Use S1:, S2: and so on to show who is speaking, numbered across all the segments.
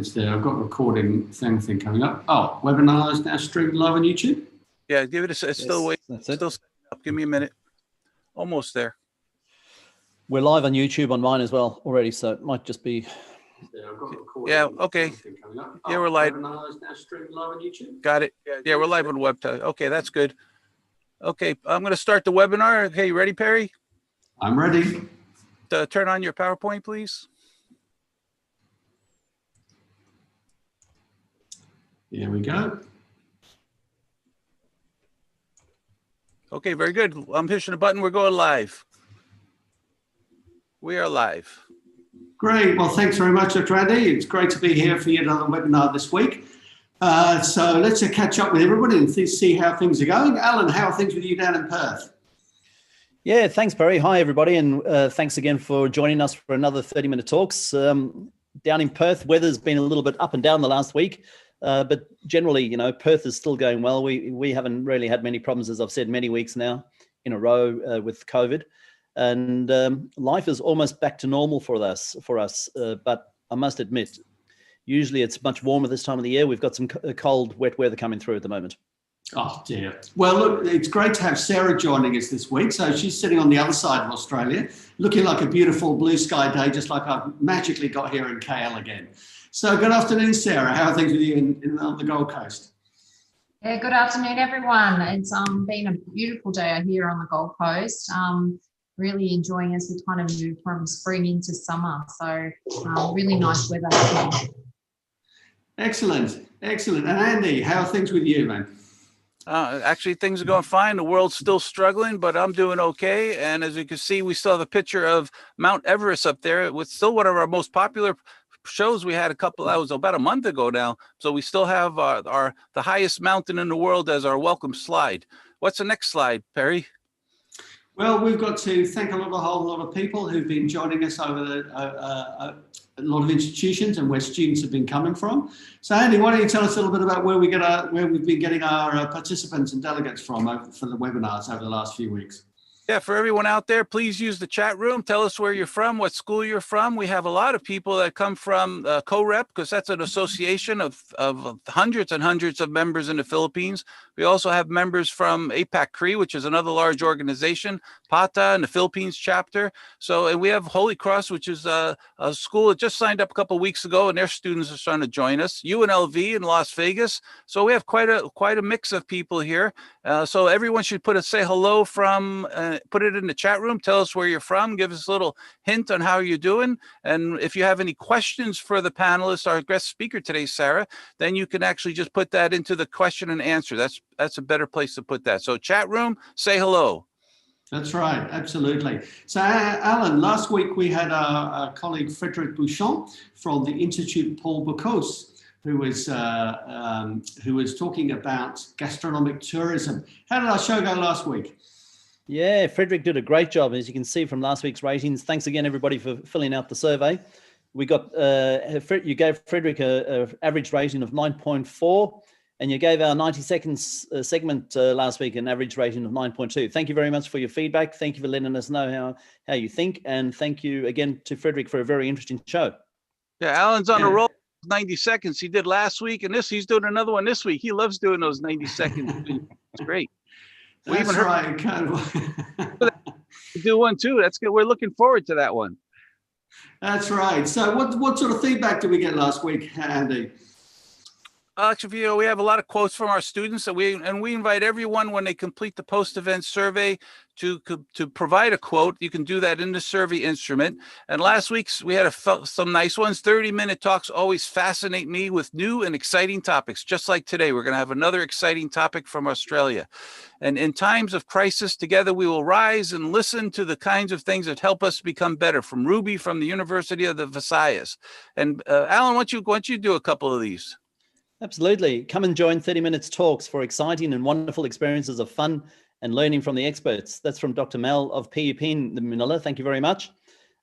S1: There, I've got a recording thing coming up. Oh, webinar is now streamed live on YouTube.
S2: Yeah, give it a. It's still waiting.
S3: That's it.
S2: Still setting up. Give me a minute. Almost there.
S3: We're live on YouTube on mine as well already, so it might just be.
S1: There, I've got a recording
S2: Yeah. Okay.
S1: thing coming up.
S2: Yeah, we're live.
S1: Webinar is now streamed live on YouTube.
S2: Got it. Yeah, we're live on web. Okay, that's good. Okay, I'm going to start the webinar. Okay, you ready, Perry?
S1: I'm ready.
S2: Turn on your PowerPoint, please.
S1: Here we go.
S2: Okay, very good. I'm pushing a button. We're going live. We are live.
S1: Great. Well, thanks very much, Dr. Andy. It's great to be here for yet another webinar this week. So let's catch up with everybody and see how things are going. Alan, how are things with you down in Perth?
S3: Yeah, thanks, Barry. Hi, everybody, and thanks again for joining us for another 30-minute talks. Down in Perth, weather's been a little bit up and down the last week. But generally, you know, Perth is still going well. We haven't really had many problems, as I've said, many weeks now in a row with COVID, and life is almost back to normal for us. But I must admit, usually it's much warmer this time of the year. We've got some cold, wet weather coming through at the moment.
S1: Oh dear. Well, look, it's great to have Sarah joining us this week. So she's sitting on the other side of Australia, looking like a beautiful blue sky day, just like I've magically got here in KL again. So good afternoon, Sarah. How are things with you on the Gold Coast?
S4: Yeah, good afternoon, everyone. It's been a beautiful day here on the Gold Coast. Really enjoying as we kind of move from spring into summer. So really nice weather.
S1: Excellent, excellent. And Andy, how are things with you, man?
S2: Actually, things are going fine. The world's still struggling, but I'm doing okay. And as you can see, we still have a picture of Mount Everest up there. It was still one of our most popular shows we had about a month ago now. So we still have the highest mountain in the world as our welcome slide. What's the next slide, Perry?
S1: Well, we've got to thank a whole lot of people who've been joining us over a lot of institutions and where students have been coming from. So Andy, why don't you tell us a little bit about where we've been getting our participants and delegates from for the webinars over the last few weeks?
S2: Yeah, for everyone out there, please use the chat room. Tell us where you're from, what school you're from. We have a lot of people that come from CoRep, because that's an association of hundreds and hundreds of members in the Philippines. We also have members from APAC CRE, which is another large organization, PATA and the Philippines chapter. So, and we have Holy Cross, which is a school that just signed up a couple of weeks ago, and their students are starting to join us. UNLV in Las Vegas. So we have quite a mix of people here. So everyone should say hello from. Put it in the chat room. Tell us where you're from. Give us a little hint on how you're doing. And if you have any questions for the panelists, our guest speaker today, Sarah, then you can actually just put that into the question and answer. That's a better place to put that. So chat room, say hello.
S1: That's right, absolutely. So Alan, last week we had our colleague Frederic Bouchon from the Institute Paul Bocuse, who was talking about gastronomic tourism. How did our show go last week?
S3: Yeah, Frederic did a great job, as you can see from last week's ratings. Thanks again, everybody, for filling out the survey. We got you gave Frederic a average rating of 9.4, and you gave our 90 seconds segment last week an average rating of 9.2. Thank you very much for your feedback. Thank you for letting us know how you think, and thank you again to Frederic for a very interesting show.
S2: Yeah, Alan's on a roll. 90 seconds he did last week, and he's doing another one this week. He loves doing those 90 seconds. It's great. We
S1: That's
S2: even
S1: right.
S2: do one too. That's good. We're looking forward to that one.
S1: That's right. So what sort of feedback did we get last week, Andy?
S2: Actually, we have a lot of quotes from our students, and we invite everyone when they complete the post-event survey to provide a quote. You can do that in the survey instrument. And last week we had some nice ones. 30-minute talks always fascinate me with new and exciting topics. Just like today, we're going to have another exciting topic from Australia. And in times of crisis, together we will rise and listen to the kinds of things that help us become better. From Ruby from the University of the Visayas. And Alan, why don't you do a couple of these?
S3: Absolutely. Come and join 30 Minutes Talks for exciting and wonderful experiences of fun and learning from the experts. That's from Dr. Mel of PUP in Manila. Thank you very much.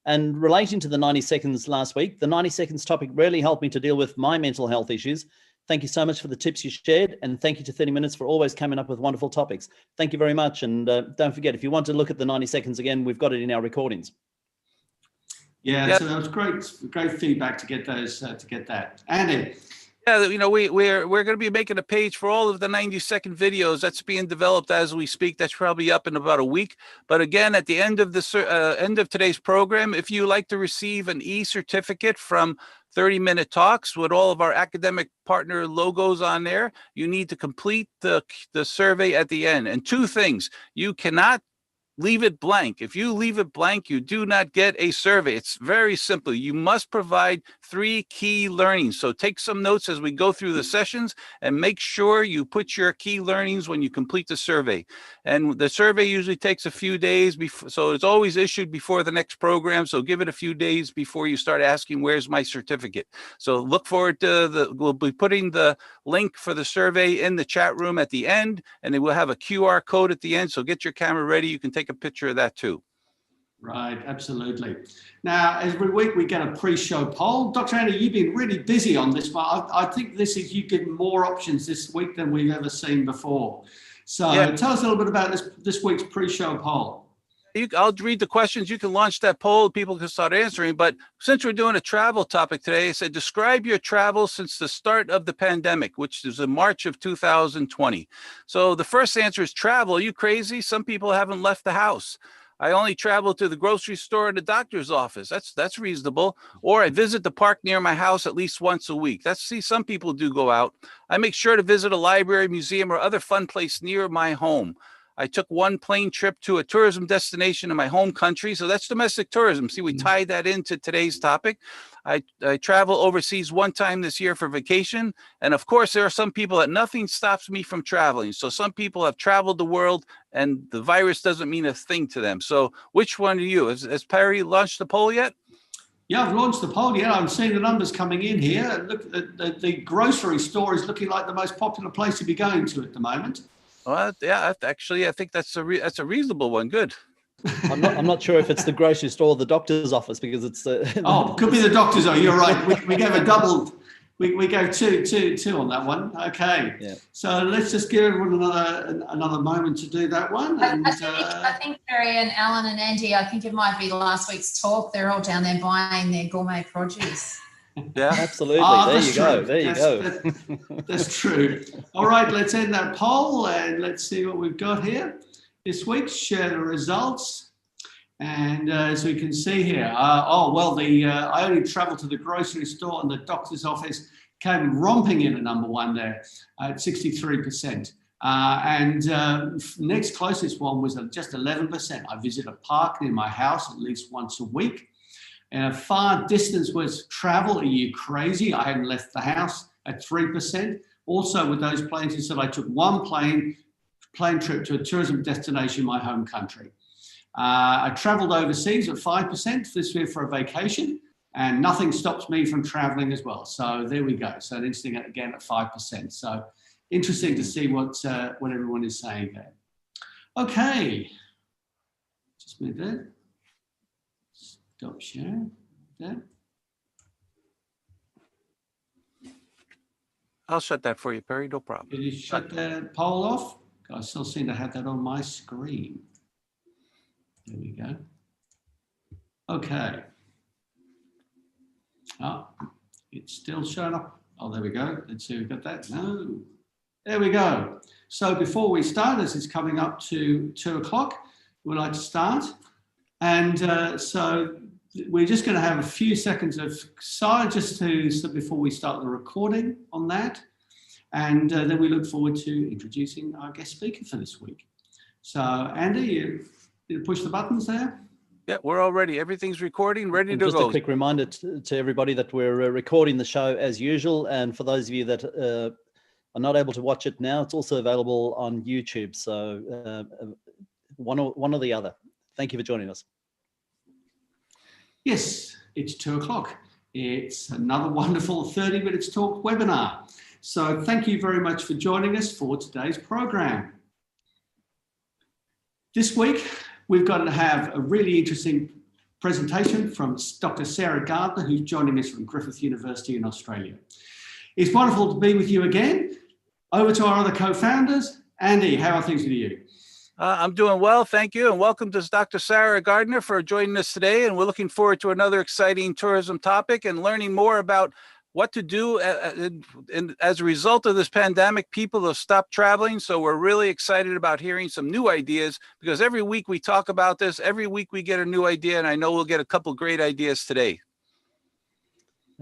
S3: And relating to the 90 seconds last week, the 90 seconds topic really helped me to deal with my mental health issues. Thank you so much for the tips you shared. And thank you to 30 Minutes for always coming up with wonderful topics. Thank you very much. And don't forget, if you want to look at the 90 seconds again, we've got it in our recordings.
S1: Yeah, so that was great feedback to get those, to get that. Andy.
S2: Yeah, you know, we're going to be making a page for all of the 90-second videos that's being developed as we speak. That's probably up in about a week. But again, at the end of the end of today's program, if you like to receive an e-certificate from 30-minute talks with all of our academic partner logos on there, you need to complete the survey at the end. And two things: you cannot leave it blank. If you leave it blank, you do not get a survey. It's very simple. You must provide 3 key learnings. So take some notes as we go through the sessions and make sure you put your key learnings when you complete the survey. And the survey usually takes a few days before, so it's always issued before the next program. So give it a few days before you start asking, where's my certificate? So look forward to we'll be putting the link for the survey in the chat room at the end, and then we'll have a QR code at the end. So get your camera ready. You can take a picture of that too.
S1: Right, absolutely. Now, every week we get a pre-show poll. Dr. Andy, you've been really busy on this one. I think you've given more options this week than we've ever seen before. So tell us a little bit about this week's pre-show poll.
S2: I'll read the questions. You can launch that poll. People can start answering. But since we're doing a travel topic today, I said, describe your travel since the start of the pandemic, which is in March of 2020. So the first answer is travel. Are you crazy? Some people haven't left the house. I only travel to the grocery store and the doctor's office. That's reasonable. Or I visit the park near my house at least once a week. Some people do go out. I make sure to visit a library, museum, or other fun place near my home. I took one plane trip to a tourism destination in my home country. So that's domestic tourism. See, we tied that into today's topic. I travel overseas one time this year for vacation. And of course, there are some people that nothing stops me from traveling. So some people have traveled the world and the virus doesn't mean a thing to them. So which one are you? Has Perry launched the poll yet?
S1: Yeah, I've launched the poll. Yeah, I'm seeing the numbers coming in here. Look, the grocery store is looking like the most popular place to be going to at the moment.
S2: Well, yeah, actually, I think that's a reasonable one. Good.
S3: I'm not sure if it's the grocery store or the doctor's office, because it's
S1: could be the doctor's. Oh, you're right. We gave a double. We go two on that one. Okay. Yeah. So let's just give everyone another moment to do that one. And,
S4: I think Barry and Alan and Andy, I think it might be last week's talk. They're all down there buying their gourmet produce.
S2: Yeah,
S3: absolutely. There you go.
S1: That's true. All right, let's end that poll and let's see what we've got here this week. Share the results. And as we can see here, I only travel to the grocery store and the doctor's office came romping in at number 1 there at 63%. Next closest one was just 11%. I visit a park near my house at least once a week. And a far distance was travel. Are you crazy? I hadn't left the house at 3%. Also with those planes, it said I took one plane trip to a tourism destination in my home country. I traveled overseas at 5% this year for a vacation, and nothing stops me from traveling as well. So there we go. So interesting again at 5%. So interesting to see what everyone is saying there. Okay. Just move that. Stop sharing that.
S2: I'll shut that for you, Perry. No problem.
S1: Did you shut the poll off? I still seem to have that on my screen. There we go. Okay. Oh, it's still showing up. Oh, there we go. Let's see if we've got that. No. There we go. So before we start, as it's coming up to 2 o'clock, we'd like to start. And so we're just going to have a few seconds of silence before we start the recording on that. And then we look forward to introducing our guest speaker for this week. So Andy, you push the buttons there?
S2: Yeah, we're all ready. Everything's recording, ready to go.
S3: Just a quick reminder to everybody that we're recording the show as usual. And for those of you that are not able to watch it now, it's also available on YouTube. So one or the other. Thank you for joining us.
S1: Yes, it's 2 o'clock. It's another wonderful 30 Minutes Talk webinar. So thank you very much for joining us for today's program. This week, we've got to have a really interesting presentation from Dr. Sarah Gardner, who's joining us from Griffith University in Australia. It's wonderful to be with you again. Over to our other co-founders. Andy, how are things with you?
S2: I'm doing well, thank you, and welcome to Dr. Sarah Gardner for joining us today. And we're looking forward to another exciting tourism topic and learning more about what to do. And as a result of this pandemic, people have stopped traveling. So we're really excited about hearing some new ideas, because every week we talk about this, every week we get a new idea, and I know we'll get a couple great ideas today.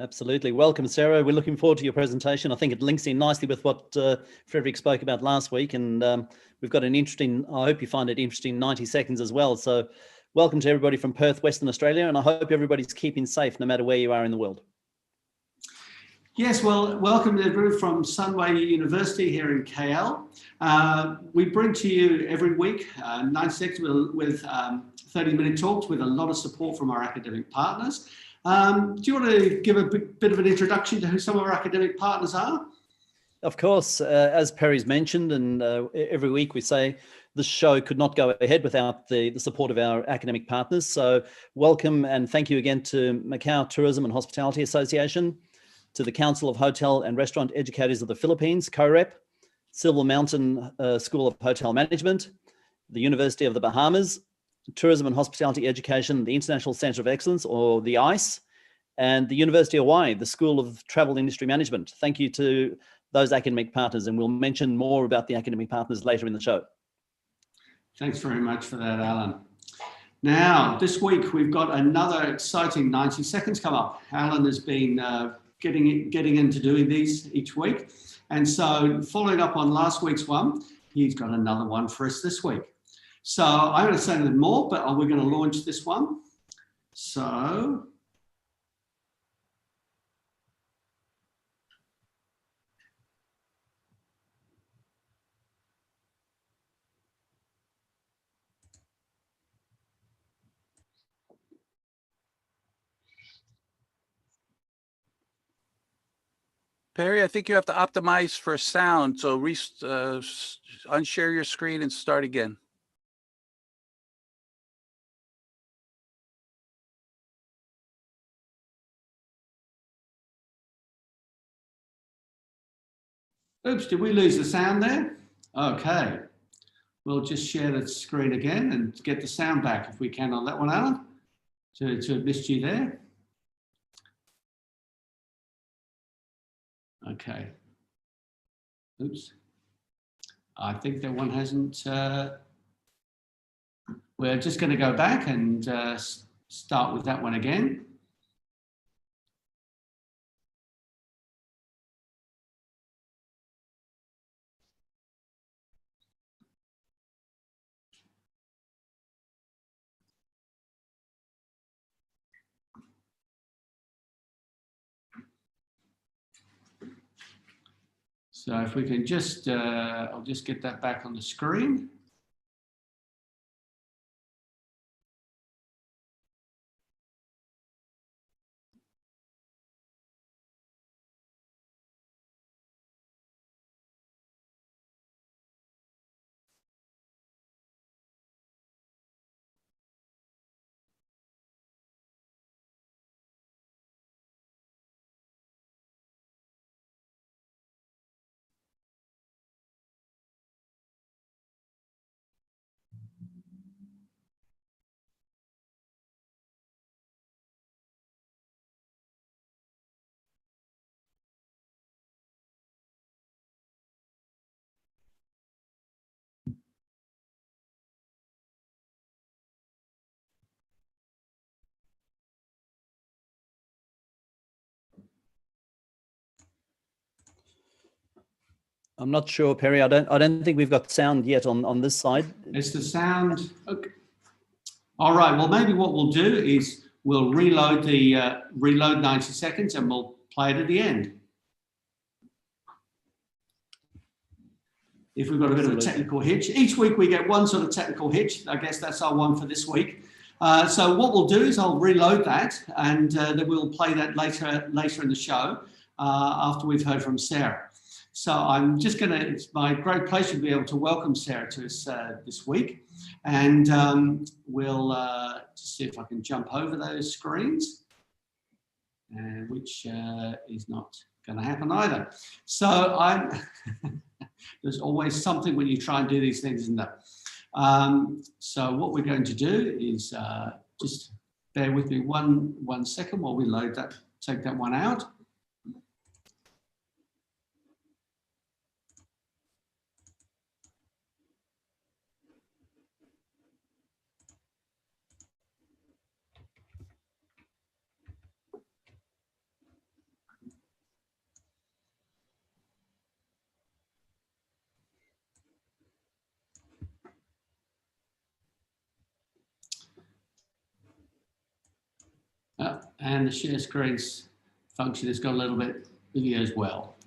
S3: Absolutely. Welcome, Sarah. We're looking forward to your presentation. I think it links in nicely with what Frederick spoke about last week. And we've got an interesting, I hope you find it interesting, 90 seconds as well. So welcome to everybody from Perth, Western Australia. And I hope everybody's keeping safe no matter where you are in the world.
S1: Yes, well, welcome to everyone from Sunway University here in KL. We bring to you every week 9 seconds with 30-minute talks with a lot of support from our academic partners. Do you want to give a bit of an introduction to who some of our academic partners are?
S3: Of course, as Perry's mentioned, and every week we say this show could not go ahead without the support of our academic partners. So welcome and thank you again to Macau Tourism and Hospitality Association, to the Council of Hotel and Restaurant Educators of the Philippines, COREP, Silver Mountain School of Hotel Management, the University of the Bahamas, Tourism and Hospitality Education, the International Centre of Excellence, or the ICE, and the University of Hawaii, the School of Travel Industry Management. Thank you to those academic partners, and we'll mention more about the academic partners later in the show.
S1: Thanks very much for that, Alan. Now, this week we've got another exciting 90 seconds come up. Alan has been getting into doing these each week. And so following up on last week's one, he's got another one for us this week. So I'm going to say a little more, but we're going to launch this one. So
S2: Perry, I think you have to optimize for sound. So unshare your screen and start again.
S1: Oops, did we lose the sound there? Okay. We'll just share the screen again and get the sound back if we can on that one, Alan, to have missed you there. Okay. Oops. I think that one hasn't. We're just going to go back and start with that one again. So if we can just, I'll just get that back on the screen.
S3: I'm not sure, Perry. I don't think we've got sound yet on this side.
S1: Is the sound okay? All right. Well, maybe what we'll do is we'll reload 90 seconds and we'll play it at the end. If we've got a bit of a technical hitch. Each week we get one sort of technical hitch. I guess that's our one for this week. So what we'll do is I'll reload that and then we'll play that later in the show after we've heard from Sarah. So I'm just going to, it's my great pleasure to be able to welcome Sarah to us this week. And we'll just see if I can jump over those screens, which is not going to happen either. So there's always something when you try and do these things, isn't there? So what we're going to do is just bear with me one second while we load that, take that one out. And the share screens function has got a little bit video as well.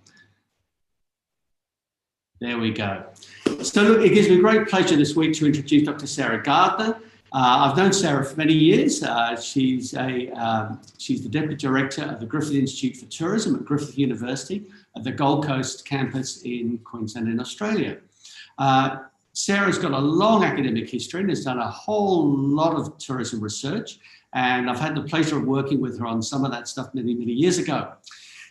S1: There we go. So look, it gives me great pleasure this week to introduce Dr. Sarah Gardner. I've known Sarah for many years. She's the Deputy Director of the Griffith Institute for Tourism at Griffith University at the Gold Coast campus in Queensland in Australia. Sarah's got a long academic history and has done a whole lot of tourism research. And I've had the pleasure of working with her on some of that stuff many, many years ago.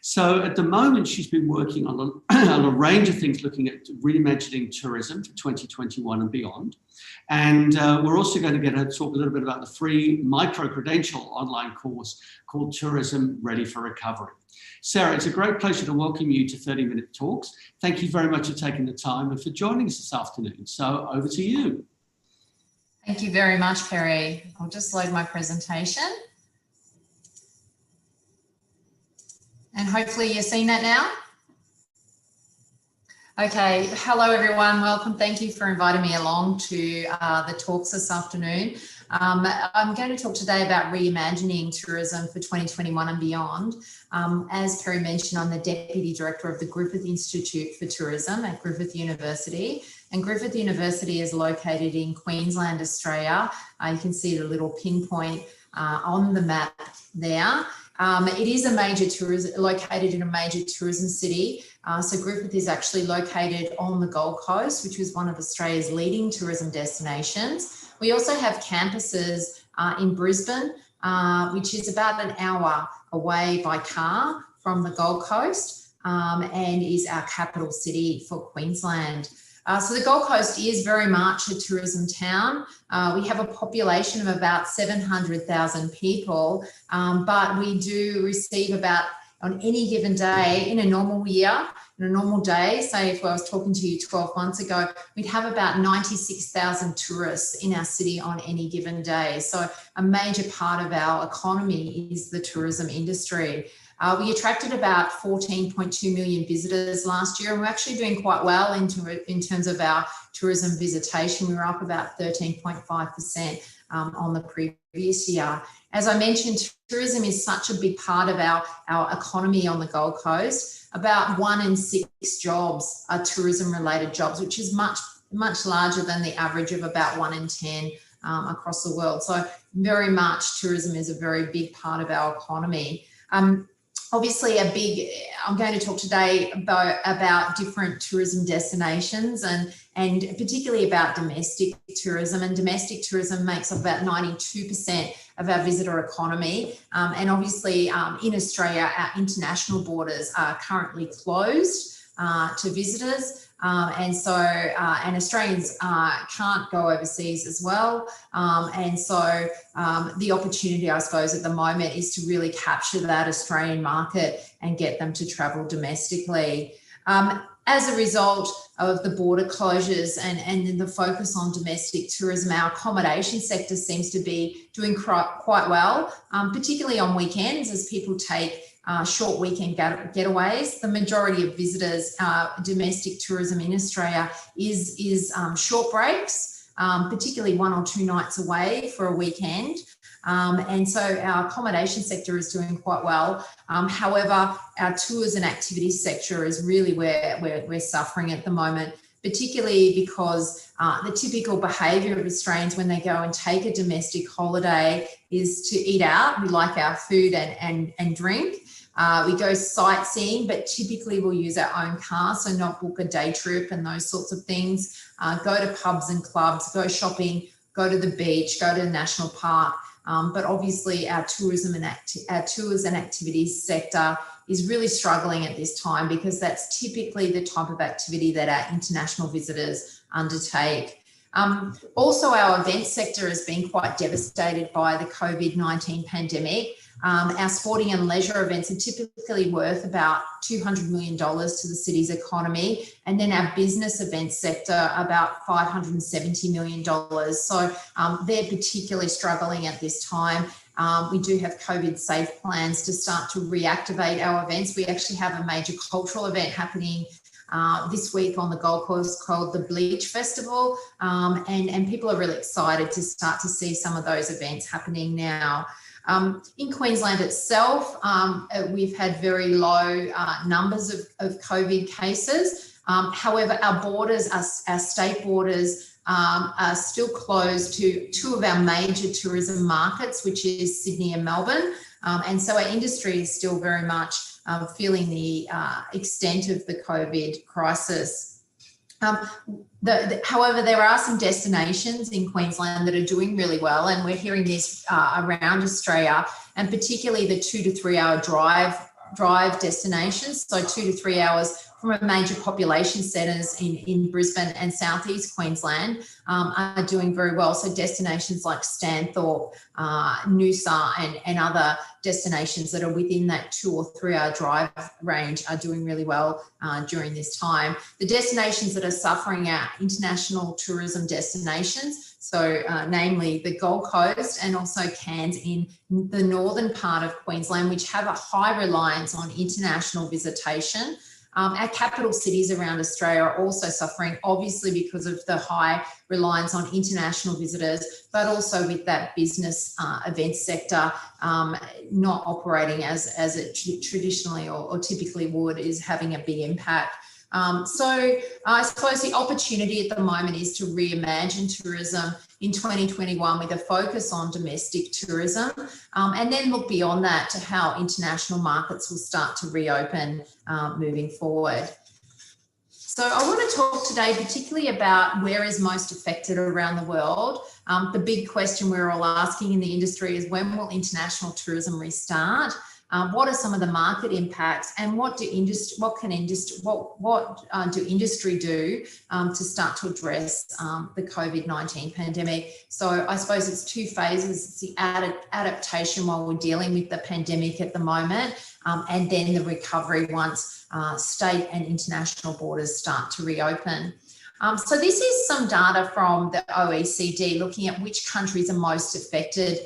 S1: So at the moment, she's been working on a range of things, looking at reimagining tourism for 2021 and beyond. And we're also going to get her to talk a little bit about the free micro-credential online course called Tourism Ready for Recovery. Sarah, it's a great pleasure to welcome you to 30-Minute Talks. Thank you very much for taking the time and for joining us this afternoon. So over to you.
S4: Thank you very much, Perry. I'll just load my presentation. And hopefully you're seeing that now. Okay, hello everyone, welcome. Thank you for inviting me along to the talks this afternoon. I'm going to talk today about reimagining tourism for 2021 and beyond. As Perry mentioned, I'm the Deputy Director of the Griffith Institute for Tourism at Griffith University. And Griffith University is located in Queensland, Australia. You can see the little pinpoint on the map there. It is a major tourism, located in a major tourism city. So Griffith is actually located on the Gold Coast, which is one of Australia's leading tourism destinations. We also have campuses in Brisbane, which is about an hour away by car from the Gold Coast, and is our capital city for Queensland. So the Gold Coast is very much a tourism town. We have a population of about 700,000 people, but we do receive about, on any given day, in a normal year, in a normal day, say if I was talking to you 12 months ago, we'd have about 96,000 tourists in our city on any given day. So a major part of our economy is the tourism industry. We attracted about 14.2 million visitors last year, and we're actually doing quite well in terms of our tourism visitation. We were up about 13.5% on the previous year. As I mentioned, tourism is such a big part of our economy on the Gold Coast. About 1 in 6 jobs are tourism-related jobs, which is much larger than the average of about 1 in 10 across the world. So very much tourism is a very big part of our economy. Obviously, I'm going to talk today about different tourism destinations and particularly about domestic tourism. And domestic tourism makes up about 92% of our visitor economy. And obviously, in Australia, our international borders are currently closed to visitors. And Australians can't go overseas as well. And so the opportunity, I suppose, at the moment is to really capture that Australian market and get them to travel domestically. As a result of the border closures and the focus on domestic tourism, our accommodation sector seems to be doing quite well, particularly on weekends as people take short weekend getaways. The majority of visitors, domestic tourism in Australia is short breaks, particularly 1 or 2 nights away for a weekend. And so our accommodation sector is doing quite well. However, our tours and activities sector is really where we're suffering at the moment, particularly because the typical behaviour of Australians when they go and take a domestic holiday is to eat out. We like our food and drink. We go sightseeing, but typically we'll use our own car, so not book a day trip and those sorts of things. Go to pubs and clubs, go shopping, go to the beach, go to the national park. But obviously our tourism and our tours and activities sector is really struggling at this time because that's typically the type of activity that our international visitors undertake. Also, our event sector has been quite devastated by the COVID-19 pandemic. Our sporting and leisure events are typically worth about $200 million to the city's economy. And then our business events sector, about $570 million. So they're particularly struggling at this time. We do have COVID safe plans to start to reactivate our events. We actually have a major cultural event happening this week on the Gold Coast called the Bleach Festival. And people are really excited to start to see some of those events happening now. In Queensland itself, we've had very low numbers of COVID cases. However, our borders, our state borders, are still closed to two of our major tourism markets, which is Sydney and Melbourne. And so our industry is still very much feeling the extent of the COVID crisis. However, there are some destinations in Queensland that are doing really well, and we're hearing this around Australia, and particularly the 2 to 3 hour drive destinations. So 2 to 3 hours from a major population centres in Brisbane and southeast Queensland are doing very well. So destinations like Stanthorpe, Noosa and other destinations that are within that 2 or 3 hour drive range are doing really well during this time. The destinations that are suffering are international tourism destinations. So namely the Gold Coast and also Cairns in the northern part of Queensland, which have a high reliance on international visitation. Our capital cities around Australia are also suffering, obviously because of the high reliance on international visitors, but also with that business event sector not operating as it traditionally or typically would, is having a big impact. So I suppose the opportunity at the moment is to reimagine tourism in 2021 with a focus on domestic tourism, and then look beyond that to how international markets will start to reopen moving forward. So I want to talk today particularly about where is most affected around the world. The big question we're all asking in the industry is, when will international tourism restart? What are some of the market impacts, and what do industry do to start to address the COVID-19 pandemic? So I suppose it's two phases. It's the adaptation while we're dealing with the pandemic at the moment, and then the recovery once state and international borders start to reopen. So this is some data from the OECD looking at which countries are most affected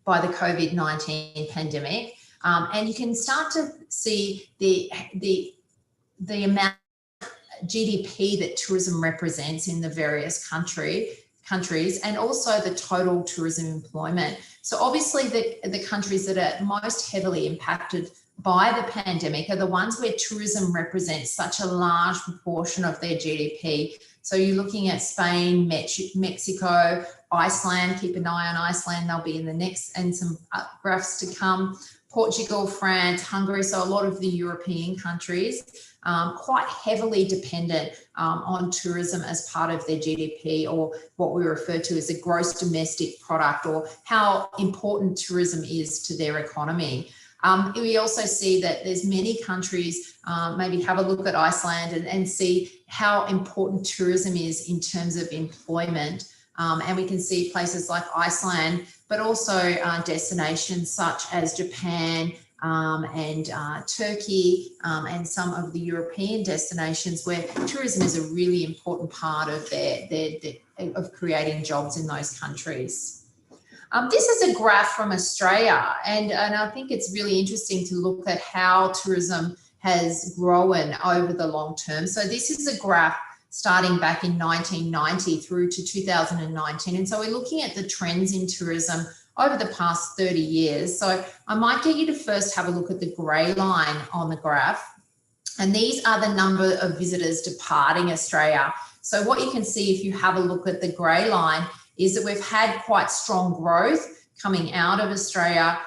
S4: by the COVID-19 pandemic. And you can start to see the amount of GDP that tourism represents in the various countries, and also the total tourism employment. So obviously the countries that are most heavily impacted by the pandemic are the ones where tourism represents such a large proportion of their GDP. So you're looking at Spain, Mexico, Iceland. Keep an eye on Iceland. They'll be in the next, and some graphs to come. Portugal, France, Hungary, so a lot of the European countries, quite heavily dependent on tourism as part of their GDP, or what we refer to as a gross domestic product, or how important tourism is to their economy. We also see that there's many countries, maybe have a look at Iceland and see how important tourism is in terms of employment. And we can see places like Iceland, but also destinations such as Japan and Turkey, and some of the European destinations where tourism is a really important part of of creating jobs in those countries. This is a graph from Australia, and I think it's really interesting to look at how tourism has grown over the long term. So this is a graph starting back in 1990 through to 2019. And so we're looking at the trends in tourism over the past 30 years. So I might get you to first have a look at the grey line on the graph. And these are the number of visitors departing Australia. So what you can see if you have a look at the grey line is that we've had quite strong growth coming out of Australia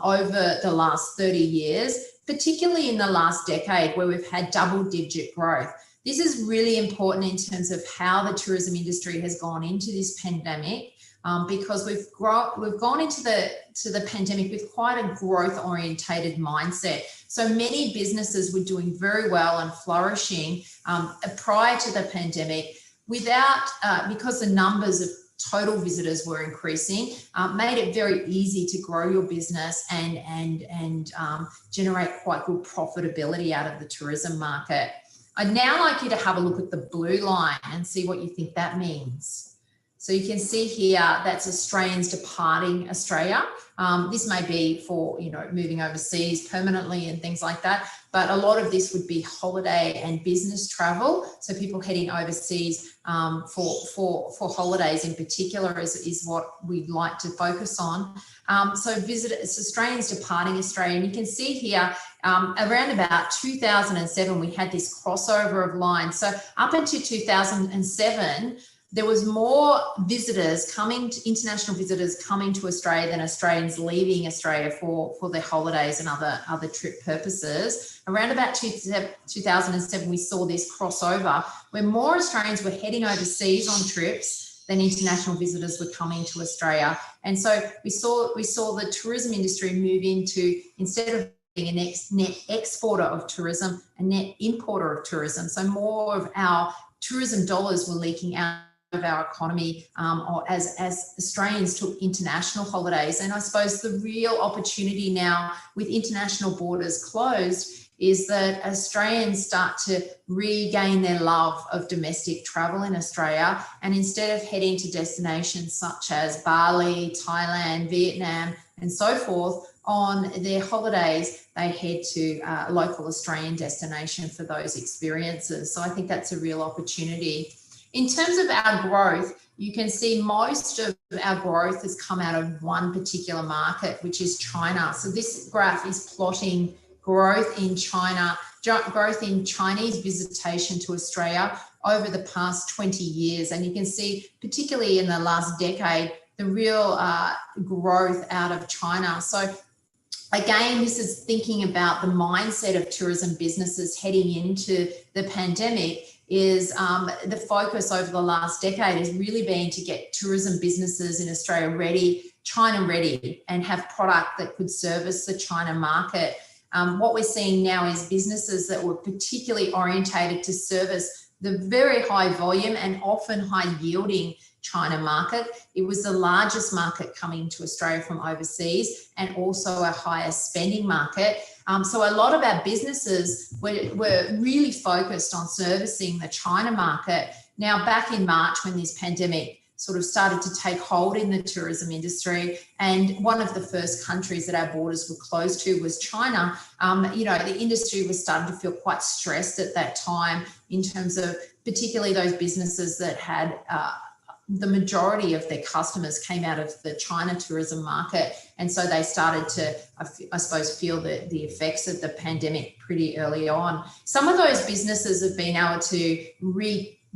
S4: over the last 30 years, particularly in the last decade where we've had double-digit growth. This is really important in terms of how the tourism industry has gone into this pandemic, because we've gone into the pandemic with quite a growth-orientated mindset. So many businesses were doing very well and flourishing prior to the pandemic, without, because the numbers of total visitors were increasing, made it very easy to grow your business and generate quite good profitability out of the tourism market. I'd now like you to have a look at the blue line and see what you think that means. So you can see here, that's Australians departing Australia. This may be for, moving overseas permanently and things like that, but a lot of this would be holiday and business travel. So people heading overseas for holidays in particular is what we'd like to focus on. So Australians departing Australia, and you can see here around about 2007, we had this crossover of lines. So up until 2007, there was more international visitors coming to Australia than Australians leaving Australia for their holidays and other trip purposes. Around about 2007, we saw this crossover where more Australians were heading overseas on trips than international visitors were coming to Australia. And so we saw the tourism industry move into, instead of being a net exporter of tourism, a net importer of tourism. So more of our tourism dollars were leaking out of our economy or as Australians took international holidays. And I suppose the real opportunity now with international borders closed is that Australians start to regain their love of domestic travel in Australia. And instead of heading to destinations such as Bali, Thailand, Vietnam, and so forth on their holidays, they head to a local Australian destination for those experiences. So I think that's a real opportunity. In terms of our growth, you can see most of our growth has come out of one particular market, which is China. So this graph is plotting growth in China, growth in Chinese visitation to Australia over the past 20 years. And you can see, particularly in the last decade, the real growth out of China. So again, this is thinking about the mindset of tourism businesses heading into the pandemic. Is the focus over the last decade has really been to get tourism businesses in Australia ready, China ready, and have product that could service the China market. What we're seeing now is businesses that were particularly orientated to service the very high volume and often high yielding China market. It was the largest market coming to Australia from overseas and also a higher spending market. So a lot of our businesses were really focused on servicing the China market. Now, back in March, when this pandemic sort of started to take hold in the tourism industry, and one of the first countries that our borders were closed to was China, the industry was starting to feel quite stressed at that time in terms of particularly those businesses that had the majority of their customers came out of the China tourism market. And so they started to, I suppose, feel the effects of the pandemic pretty early on. Some of those businesses have been able to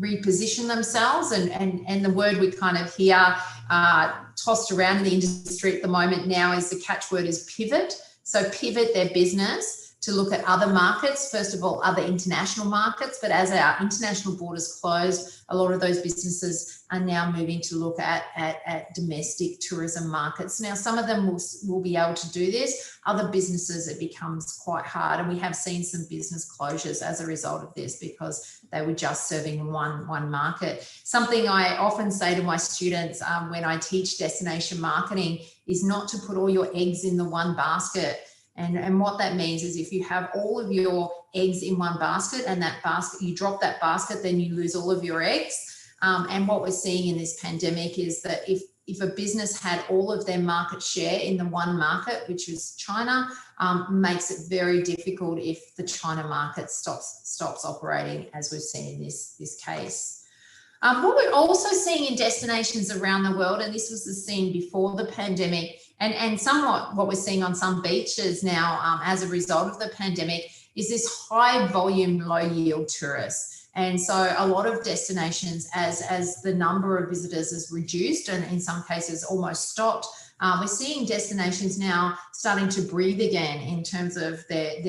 S4: reposition themselves. And the word we kind of hear tossed around in the industry at the moment now is the catchword is pivot. So pivot their business to look at other markets, first of all, other international markets. But as our international borders closed, a lot of those businesses are now moving to look at domestic tourism markets. Now, some of them will be able to do this. Other businesses, it becomes quite hard. And we have seen some business closures as a result of this because they were just serving one market. Something I often say to my students when I teach destination marketing is not to put all your eggs in the one basket. And what that means is if you have all of your eggs in one basket and that basket, you drop that basket, then you lose all of your eggs. And what we're seeing in this pandemic is that if a business had all of their market share in the one market, which is China, makes it very difficult if the China market stops operating, as we've seen in this case. What we're also seeing in destinations around the world, and this was the scene before the pandemic, and somewhat what we're seeing on some beaches now as a result of the pandemic, is this high volume, low yield tourists. And so a lot of destinations, as the number of visitors is reduced and in some cases almost stopped, we're seeing destinations now starting to breathe again in terms of their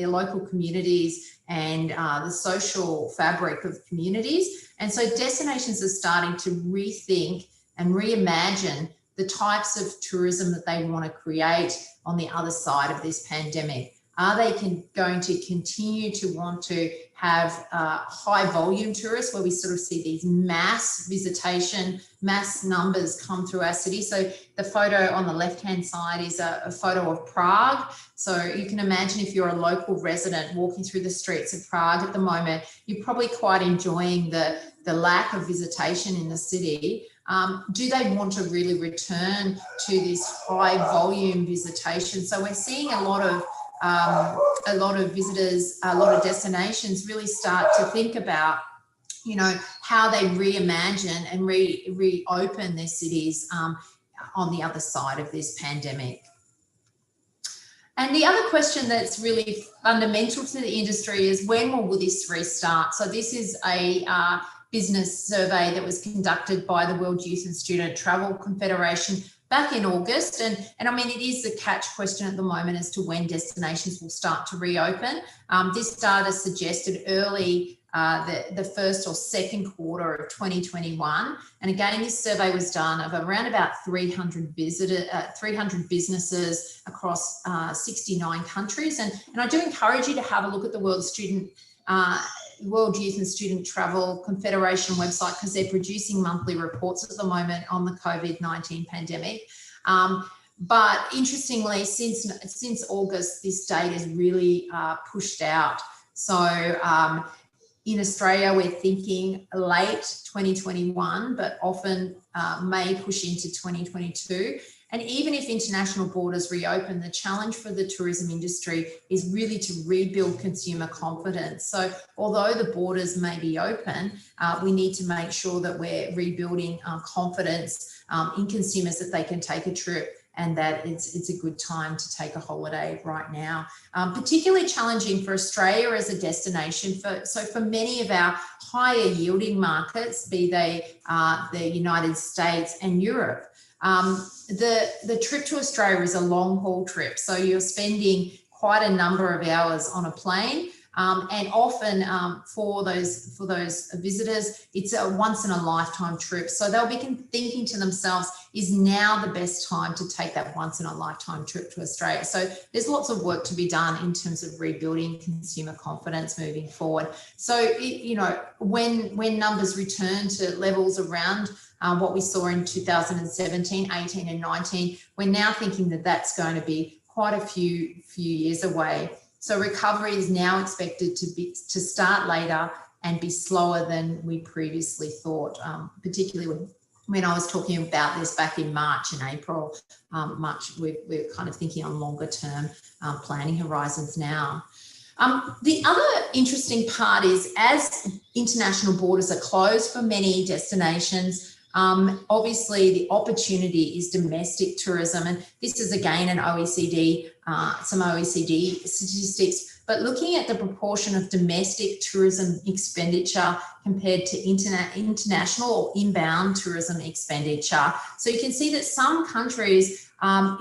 S4: local communities and the social fabric of communities. And so destinations are starting to rethink and reimagine the types of tourism that they want to create on the other side of this pandemic. Are they going to continue to want to have high volume tourists where we sort of see these mass visitation, mass numbers come through our city? So the photo on the left-hand side is a photo of Prague. So you can imagine if you're a local resident walking through the streets of Prague at the moment, you're probably quite enjoying the lack of visitation in the city. Do they want to really return to this high volume visitation? So we're seeing a lot of visitors, a lot of destinations really start to think about, you know, how they reimagine and reopen their cities on the other side of this pandemic. And the other question that's really fundamental to the industry is, when will this restart? So this is a business survey that was conducted by the World Youth and Student Travel Confederation back in August. And I mean, it is the catch question at the moment as to when destinations will start to reopen. This data suggested early the first or second quarter of 2021. And again, this survey was done of around about 300 businesses across 69 countries. And I do encourage you to have a look at the World Youth and Student Travel Confederation website, because they're producing monthly reports at the moment on the COVID-19 pandemic. But interestingly, since August, this date is really pushed out. So in Australia, we're thinking late 2021, but often may push into 2022. And even if international borders reopen, the challenge for the tourism industry is really to rebuild consumer confidence. So although the borders may be open, we need to make sure that we're rebuilding confidence in consumers, that they can take a trip and that it's a good time to take a holiday right now. Particularly challenging for Australia as a destination. So for many of our higher yielding markets, be they the United States and Europe, the trip to Australia is a long haul trip. So you're spending quite a number of hours on a plane. And often for those visitors, it's a once in a lifetime trip. So they'll be thinking to themselves, is now the best time to take that once in a lifetime trip to Australia? So there's lots of work to be done in terms of rebuilding consumer confidence moving forward. So, when numbers return to levels around what we saw in 2017, 18 and 19, we're now thinking that that's going to be quite a few years away. So recovery is now expected to start later and be slower than we previously thought, particularly when I was talking about this back in March and April. We're kind of thinking on longer term planning horizons now. The other interesting part is, as international borders are closed for many destinations, obviously the opportunity is domestic tourism, and this is again some OECD statistics, but looking at the proportion of domestic tourism expenditure compared to international or inbound tourism expenditure. So you can see that some countries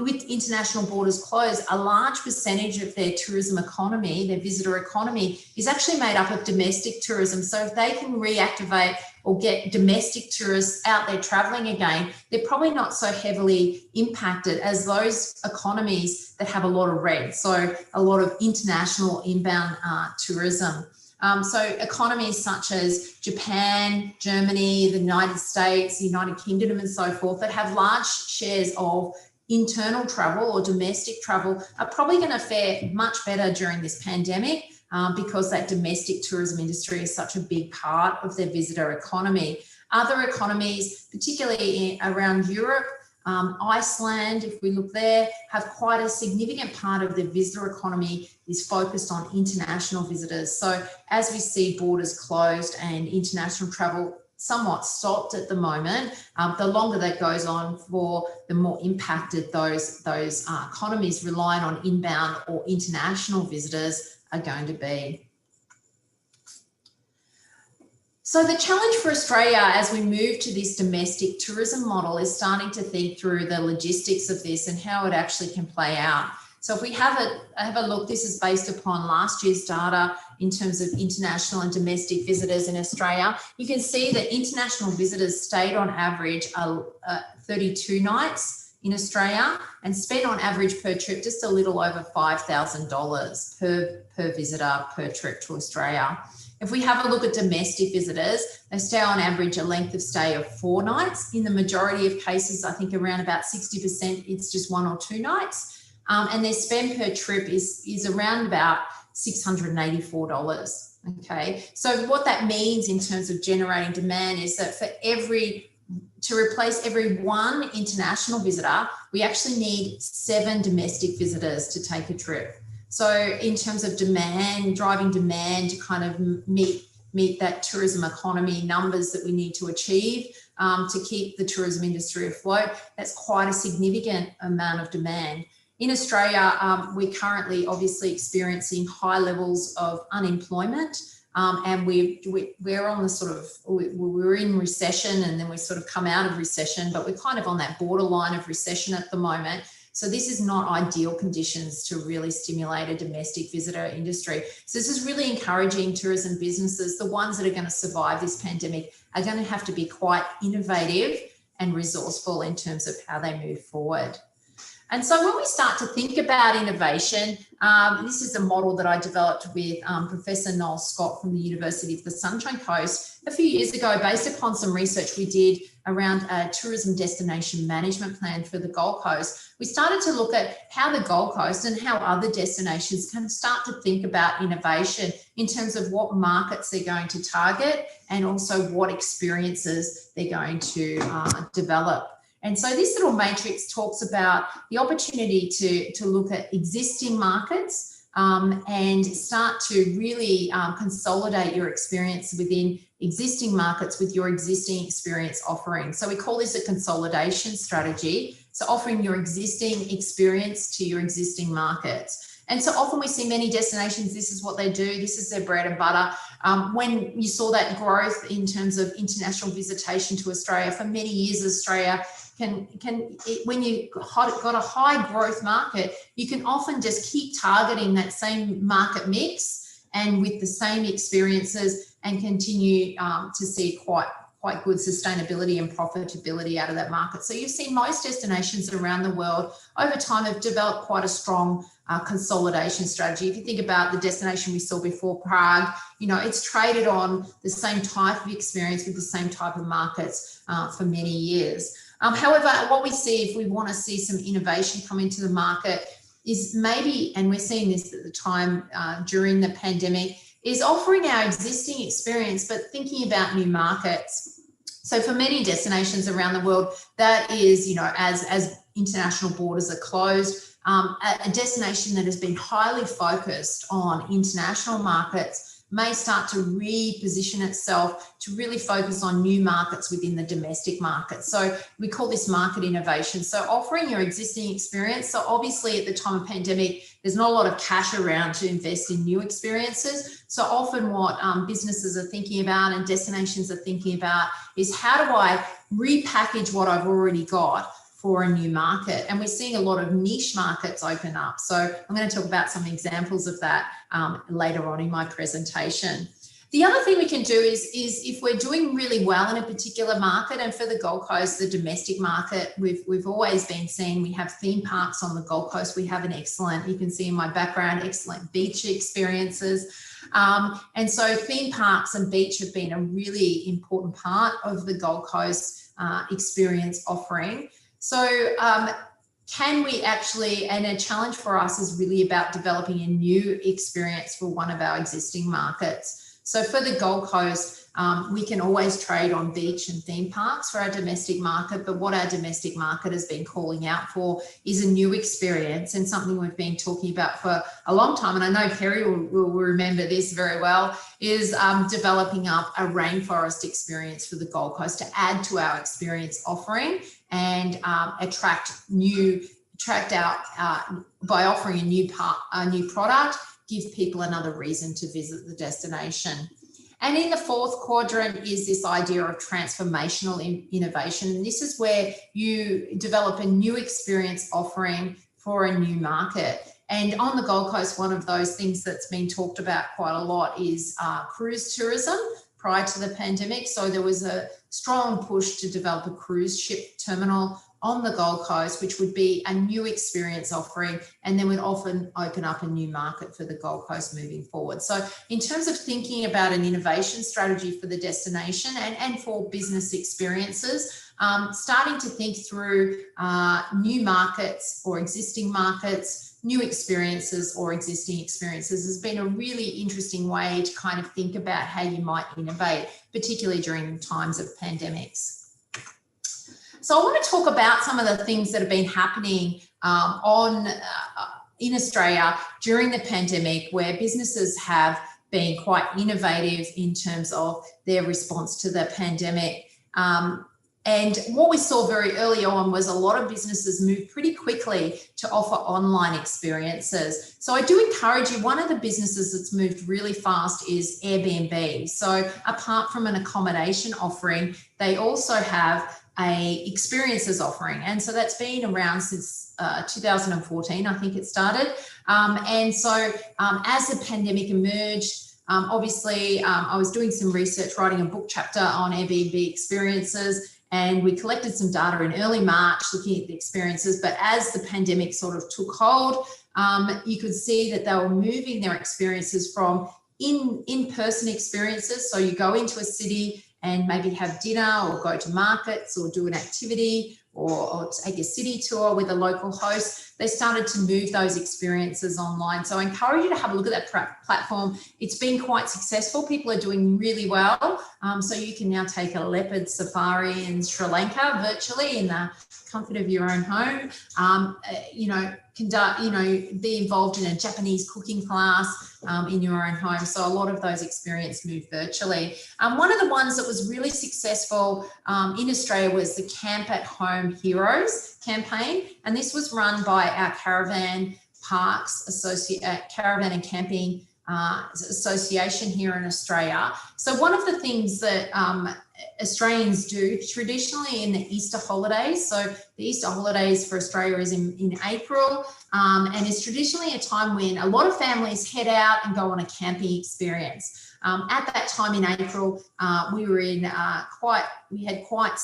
S4: with international borders closed, a large percentage of their tourism economy, their visitor economy, is actually made up of domestic tourism. So if they can reactivate or get domestic tourists out there traveling again, they're probably not so heavily impacted as those economies that have a lot of red, so a lot of international inbound tourism. So economies such as Japan, Germany, the United States, the United Kingdom and so forth, that have large shares of internal travel or domestic travel, are probably going to fare much better during this pandemic because that domestic tourism industry is such a big part of their visitor economy. Other economies, particularly around Europe, Iceland, if we look there, have quite a significant part of their visitor economy is focused on international visitors. So as we see borders closed and international travel somewhat stopped at the moment, the longer that goes on for, the more impacted those economies relying on inbound or international visitors are going to be. So the challenge for Australia as we move to this domestic tourism model is starting to think through the logistics of this and how it actually can play out. So if we have a look, this is based upon last year's data in terms of international and domestic visitors in Australia. You can see that international visitors stayed on average 32 nights in Australia and spend on average per trip just a little over $5,000 per visitor per trip to Australia. If we have a look at domestic visitors, they stay on average a length of stay of 4 nights. In the majority of cases, I think around about 60%, it's just 1 or 2 nights. And their spend per trip is around about $684. Okay, so what that means in terms of generating demand is that to replace every 1 international visitor, we actually need 7 domestic visitors to take a trip. So in terms of demand, driving demand to kind of meet that tourism economy numbers that we need to achieve to keep the tourism industry afloat, that's quite a significant amount of demand. In Australia, we're currently obviously experiencing high levels of unemployment. And we're on the sort of, we're in recession and then we sort of come out of recession, but we're kind of on that borderline of recession at the moment. So this is not ideal conditions to really stimulate a domestic visitor industry. So this is really encouraging tourism businesses. The ones that are going to survive this pandemic are going to have to be quite innovative and resourceful in terms of how they move forward. And so when we start to think about innovation, this is a model that I developed with Professor Noel Scott from the University of the Sunshine Coast a few years ago, based upon some research we did around a tourism destination management plan for the Gold Coast. We started to look at how the Gold Coast and how other destinations can start to think about innovation in terms of what markets they're going to target and also what experiences they're going to develop. And so this little matrix talks about the opportunity to look at existing markets and start to really consolidate your experience within existing markets with your existing experience offering. So we call this a consolidation strategy. So offering your existing experience to your existing markets. And so often we see many destinations, this is what they do, this is their bread and butter. When you saw that growth in terms of international visitation to Australia, for many years Australia when you got a high growth market, you can often just keep targeting that same market mix and with the same experiences and continue to see quite good sustainability and profitability out of that market. So you've seen most destinations around the world over time have developed quite a strong consolidation strategy. If you think about the destination we saw before, Prague, it's traded on the same type of experience with the same type of markets for many years. However, what we see if we want to see some innovation come into the market is maybe, and we're seeing this at the time during the pandemic, is offering our existing experience, but thinking about new markets. So for many destinations around the world, that is, as international borders are closed, a destination that has been highly focused on international markets may start to reposition itself to really focus on new markets within the domestic market. So we call this market innovation. So offering your existing experience. So obviously at the time of pandemic, there's not a lot of cash around to invest in new experiences. So often what businesses are thinking about and destinations are thinking about is how do I repackage what I've already got for a new market? And we're seeing a lot of niche markets open up. So I'm going to talk about some examples of that later on in my presentation. The other thing we can do is if we're doing really well in a particular market, and for the Gold Coast, the domestic market, we've always been seeing, we have theme parks on the Gold Coast. We have an excellent, you can see in my background, excellent beach experiences. And so theme parks and beach have been a really important part of the Gold Coast experience offering. So can we actually, and a challenge for us is really about developing a new experience for one of our existing markets. So for the Gold Coast, we can always trade on beach and theme parks for our domestic market, but what our domestic market has been calling out for is a new experience and something we've been talking about for a long time. And I know Kerry will remember this very well, is developing up a rainforest experience for the Gold Coast to add to our experience offering and attract out by offering a new product, give people another reason to visit the destination. And in the fourth quadrant is this idea of transformational innovation. And this is where you develop a new experience offering for a new market. And on the Gold Coast, one of those things that's been talked about quite a lot is cruise tourism prior to the pandemic. So there was a strong push to develop a cruise ship terminal on the Gold Coast, which would be a new experience offering, and then would often open up a new market for the Gold Coast moving forward. So in terms of thinking about an innovation strategy for the destination and for business experiences, starting to think through new markets or existing markets, new experiences or existing experiences has been a really interesting way to kind of think about how you might innovate, particularly during times of pandemics. So I want to talk about some of the things that have been happening in Australia during the pandemic, where businesses have been quite innovative in terms of their response to the pandemic. And what we saw very early on was a lot of businesses moved pretty quickly to offer online experiences. So I do encourage you, one of the businesses that's moved really fast is Airbnb. So apart from an accommodation offering, they also have a experiences offering. And so that's been around since 2014, I think it started. And so as the pandemic emerged, obviously I was doing some research, writing a book chapter on Airbnb experiences, and we collected some data in early March looking at the experiences. But as the pandemic sort of took hold, you could see that they were moving their experiences from in-person experiences. So you go into a city and maybe have dinner or go to markets or do an activity or take a city tour with a local host. They started to move those experiences online. So I encourage you to have a look at that platform. It's been quite successful. People are doing really well. So you can now take a leopard safari in Sri Lanka virtually in the comfort of your own home. Be involved in a Japanese cooking class in your own home. So a lot of those experiences move virtually. One of the ones that was really successful in Australia was the Camp at Home Heroes campaign. And this was run by our Caravan and Camping Association here in Australia. So one of the things that Australians do traditionally in the Easter holidays, so the Easter holidays for Australia is in April, and it's traditionally a time when a lot of families head out and go on a camping experience. At that time in April, we were we had quite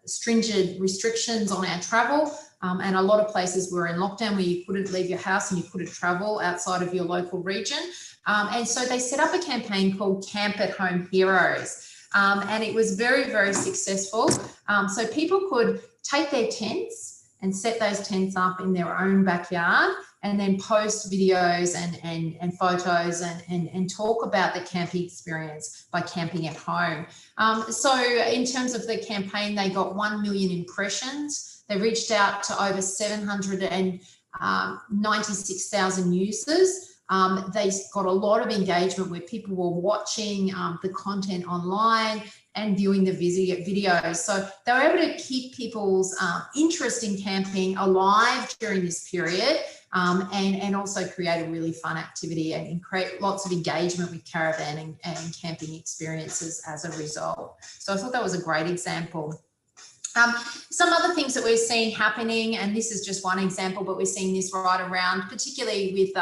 S4: stringent restrictions on our travel. And a lot of places were in lockdown where you couldn't leave your house and you couldn't travel outside of your local region. And so they set up a campaign called Camp at Home Heroes. And it was very, very successful. So people could take their tents and set those tents up in their own backyard and then post videos and photos and talk about the camping experience by camping at home. So in terms of the campaign, they got 1 million impressions. They reached out to over 796,000 users. They got a lot of engagement where people were watching the content online and viewing the videos. So they were able to keep people's interest in camping alive during this period and also create a really fun activity and create lots of engagement with caravan and camping experiences as a result. So I thought that was a great example. Some other things that we're seeing happening, and this is just one example, but we're seeing this right around, particularly with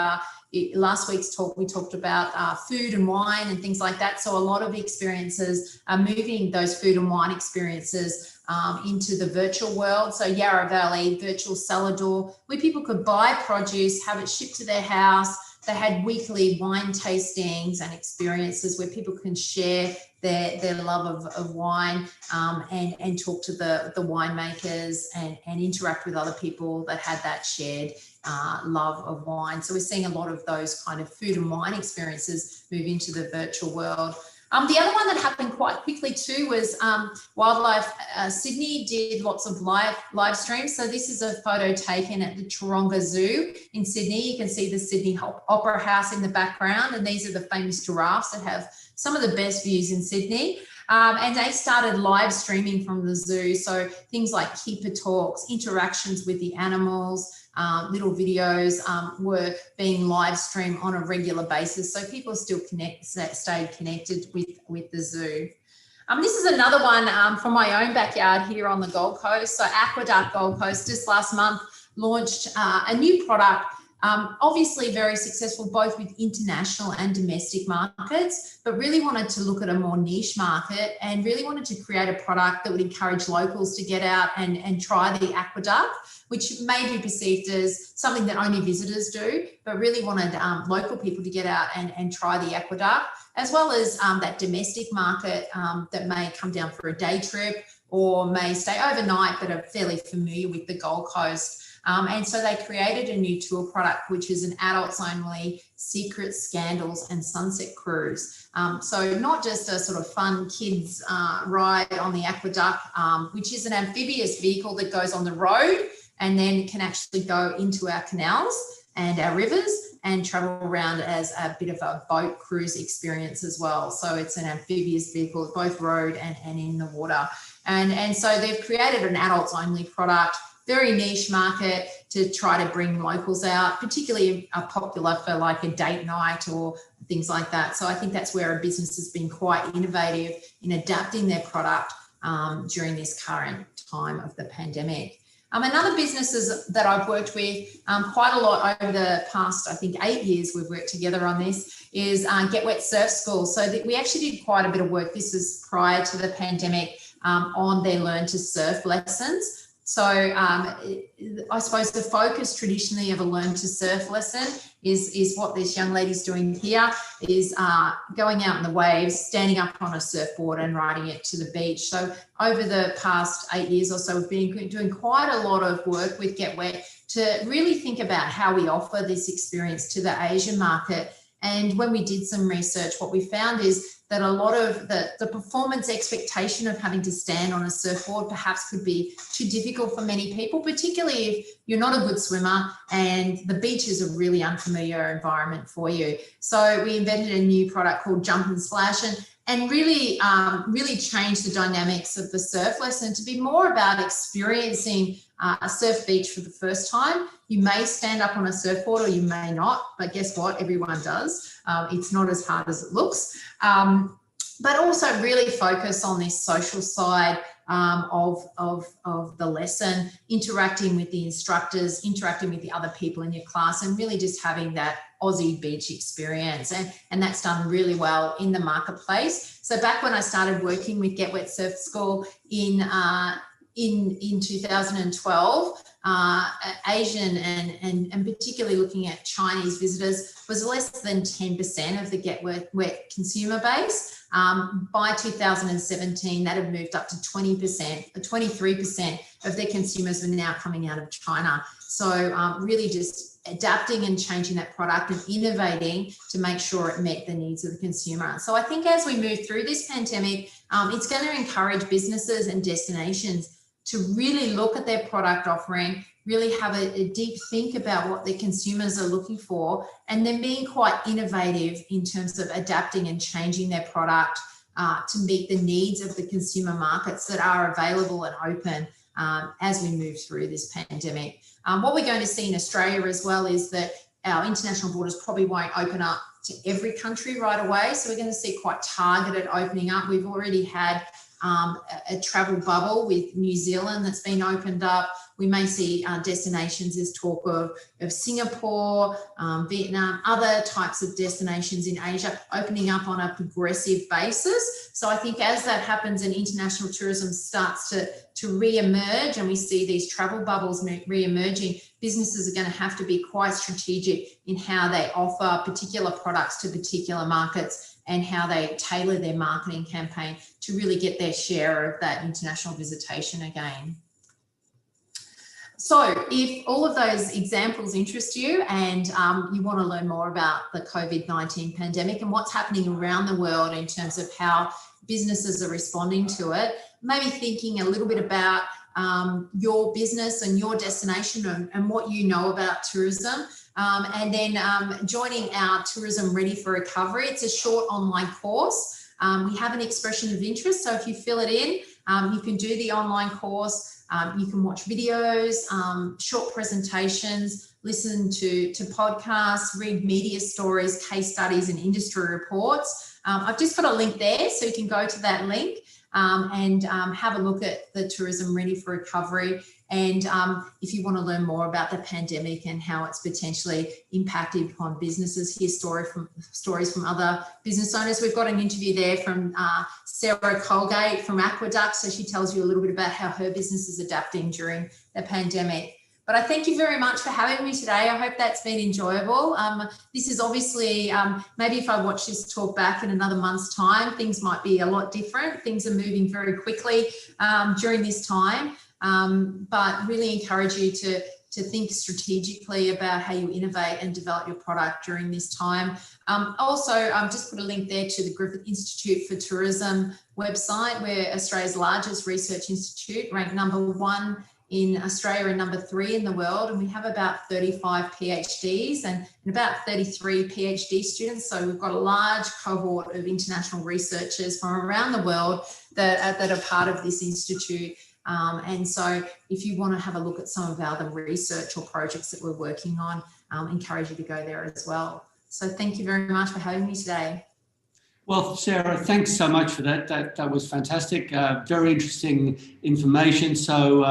S4: last week's talk, we talked about food and wine and things like that. So a lot of experiences are moving those food and wine experiences into the virtual world. So Yarra Valley Virtual Cellar Door, where people could buy produce, have it shipped to their house. They had weekly wine tastings and experiences where people can share their love of wine and talk to the winemakers and interact with other people that had that shared love of wine. So we're seeing a lot of those kind of food and wine experiences move into the virtual world. The other one that happened quite quickly too was Wildlife Sydney did lots of live streams. So this is a photo taken at the Taronga Zoo in Sydney. You can see the Sydney Opera House in the background, and these are the famous giraffes that have some of the best views in Sydney. And they started live streaming from the zoo. So things like keeper talks, interactions with the animals, little videos were being live streamed on a regular basis. So people still stayed connected with the zoo. This is another one from my own backyard here on the Gold Coast. So Aqueduct Gold Coast just last month launched a new product Obviously very successful both with international and domestic markets, but really wanted to look at a more niche market and really wanted to create a product that would encourage locals to get out and try the aqueduct, which may be perceived as something that only visitors do, but really wanted local people to get out and try the aqueduct, as well as that domestic market that may come down for a day trip or may stay overnight but are fairly familiar with the Gold Coast. And so they created a new tour product, which is an adults only secrets, scandals and sunset cruise. So not just a sort of fun kids ride on the aqueduct, which is an amphibious vehicle that goes on the road and then can actually go into our canals and our rivers and travel around as a bit of a boat cruise experience as well. So it's an amphibious vehicle, both road and in the water. And so they've created an adults only product, very niche market to try to bring locals out, particularly popular for like a date night or things like that. So I think that's where a business has been quite innovative in adapting their product during this current time of the pandemic. Another businesses that I've worked with quite a lot over the past, I think 8 years we've worked together on this, is Get Wet Surf School. So that we actually did quite a bit of work. This is prior to the pandemic on their Learn to Surf lessons. So I suppose the focus traditionally of a Learn to Surf lesson is what this young lady's doing here, is going out in the waves, standing up on a surfboard and riding it to the beach. So over the past 8 years or so, we've been doing quite a lot of work with Get Wet to really think about how we offer this experience to the Asian market. And when we did some research, what we found is that a lot of the performance expectation of having to stand on a surfboard perhaps could be too difficult for many people, particularly if you're not a good swimmer and the beach is a really unfamiliar environment for you. So we invented a new product called Jump and Splash and really changed the dynamics of the surf lesson to be more about experiencing a surf beach for the first time. You may stand up on a surfboard or you may not, but guess what? Everyone does. It's not as hard as it looks. But also really focus on this social side of the lesson, interacting with the instructors, interacting with the other people in your class, and really just having that Aussie beach experience. And that's done really well in the marketplace. So back when I started working with Get Wet Surf School in 2012, Asian and particularly looking at Chinese visitors was less than 10% of the Get Wet consumer base. By 2017, that had moved up to 20%, 23% of their consumers were now coming out of China. So really just adapting and changing that product and innovating to make sure it met the needs of the consumer. So I think as we move through this pandemic, it's going to encourage businesses and destinations to really look at their product offering, really have a deep think about what their consumers are looking for, and then being quite innovative in terms of adapting and changing their product to meet the needs of the consumer markets that are available and open as we move through this pandemic. What we're going to see in Australia as well is that our international borders probably won't open up to every country right away. So we're going to see quite targeted opening up. We've already had a travel bubble with New Zealand that's been opened up. We may see destinations as talk of Singapore, Vietnam, other types of destinations in Asia opening up on a progressive basis. So I think as that happens and international tourism starts to re-emerge and we see these travel bubbles re-emerging, businesses are going to have to be quite strategic in how they offer particular products to particular markets and how they tailor their marketing campaign to really get their share of that international visitation again. So if all of those examples interest you and you want to learn more about the COVID-19 pandemic and what's happening around the world in terms of how businesses are responding to it, maybe thinking a little bit about your business and your destination and what you know about tourism, and then joining our Tourism Ready for Recovery. It's a short online course. We have an expression of interest, so if you fill it in, you can do the online course. You can watch videos, short presentations, listen to podcasts, read media stories, case studies and industry reports. I've just got a link there, so you can go to that link. and have a look at the Tourism Ready for Recovery. And if you want to learn more about the pandemic and how it's potentially impacted upon businesses, hear stories from other business owners. We've got an interview there from Sarah Colgate from Aqueduct. So she tells you a little bit about how her business is adapting during the pandemic. But I thank you very much for having me today. I hope that's been enjoyable. This is obviously, maybe if I watch this talk back in another month's time, things might be a lot different. Things are moving very quickly during this time. But really encourage you to think strategically about how you innovate and develop your product during this time. Also, just put a link there to the Griffith Institute for Tourism website. We're Australia's largest research institute, ranked #1 in Australia and #3 in the world. And we have about 35 PhDs and about 33 PhD students. So we've got a large cohort of international researchers from around the world that are part of this institute. And so if you want to have a look at some of our other research or projects that we're working on, encourage you to go there as well. So thank you very much for having me today.
S1: Well, Sarah, thanks so much for that. That was fantastic. Very interesting information. So,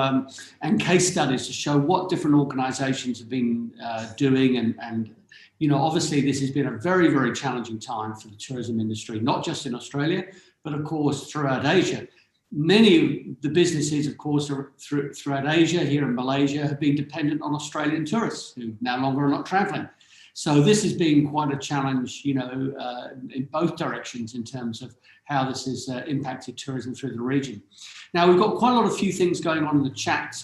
S1: and case studies to show what different organisations have been doing. And, you know, obviously this has been a very, very challenging time for the tourism industry, not just in Australia, but of course throughout Asia. Many of the businesses, of course, throughout Asia, here in Malaysia, have been dependent on Australian tourists who no longer are not travelling. So this has been quite a challenge, you know, in both directions in terms of how this has impacted tourism through the region. Now, we've got quite a lot of few things going on in the chat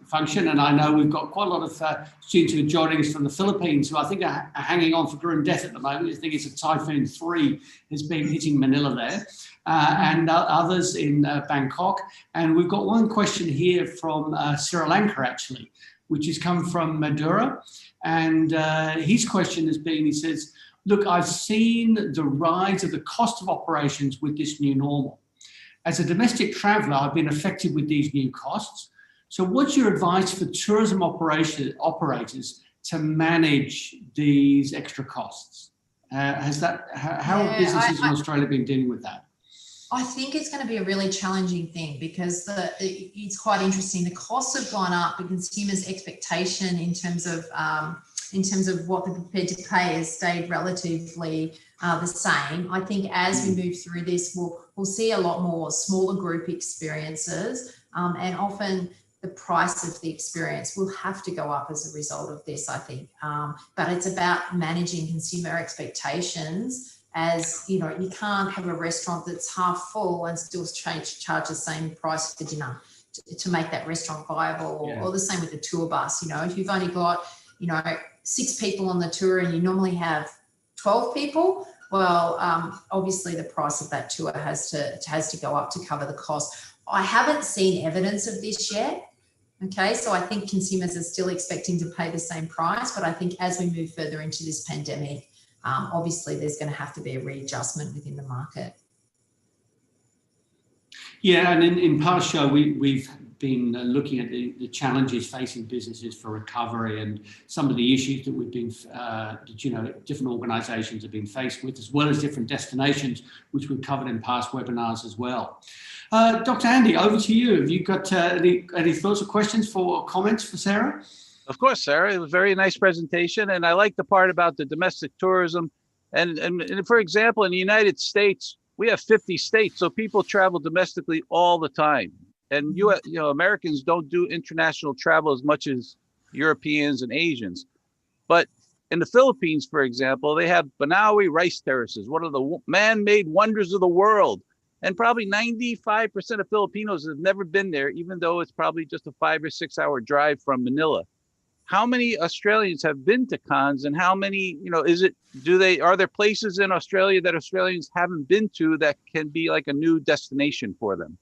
S1: function, and I know we've got quite a lot of students who are joining us from the Philippines who I think are hanging on for grim death at the moment. I think it's a Typhoon 3 has been hitting Manila there. And others in Bangkok. And we've got one question here from Sri Lanka, actually, which has come from Madura. And his question has been, he says, look, I've seen the rise of the cost of operations with this new normal. As a domestic traveller, I've been affected with these new costs. So what's your advice for tourism operators to manage these extra costs? How have businesses in Australia been dealing with that?
S4: I think it's going to be a really challenging thing because it's quite interesting. The costs have gone up, the consumers' expectation in terms of what they're prepared to pay has stayed relatively the same. I think as we move through this, we'll see a lot more smaller group experiences, and often the price of the experience will have to go up as a result of this, I think. But it's about managing consumer expectations. As you know, you can't have a restaurant that's half full and still charge the same price for dinner to make that restaurant viable, or the same with the tour bus. You know, if you've only got, 6 people on the tour and you normally have 12 people, well, obviously the price of that tour has to go up to cover the cost. I haven't seen evidence of this yet. Okay, so I think consumers are still expecting to pay the same price, but I think as we move further into this pandemic, obviously there's going to have to be a readjustment within the market. Yeah,
S1: and in past show, we've been looking at the challenges facing businesses for recovery and some of the issues that we've been, different organisations have been faced with, as well as different destinations, which we've covered in past webinars as well. Dr. Andy, over to you. Have you got any thoughts or questions or comments for Sarah?
S2: Of course, Sarah. It was a very nice presentation, and I like the part about the domestic tourism. And for example, in the United States, we have 50 states, so people travel domestically all the time. And Americans don't do international travel as much as Europeans and Asians. But in the Philippines, for example, they have Banaue rice terraces, one of the man-made wonders of the world. And probably 95% of Filipinos have never been there, even though it's probably just a 5 or 6 hour drive from Manila. How many Australians have been to cons, and how many, are there places in Australia that Australians haven't been to that can be like a new destination for them?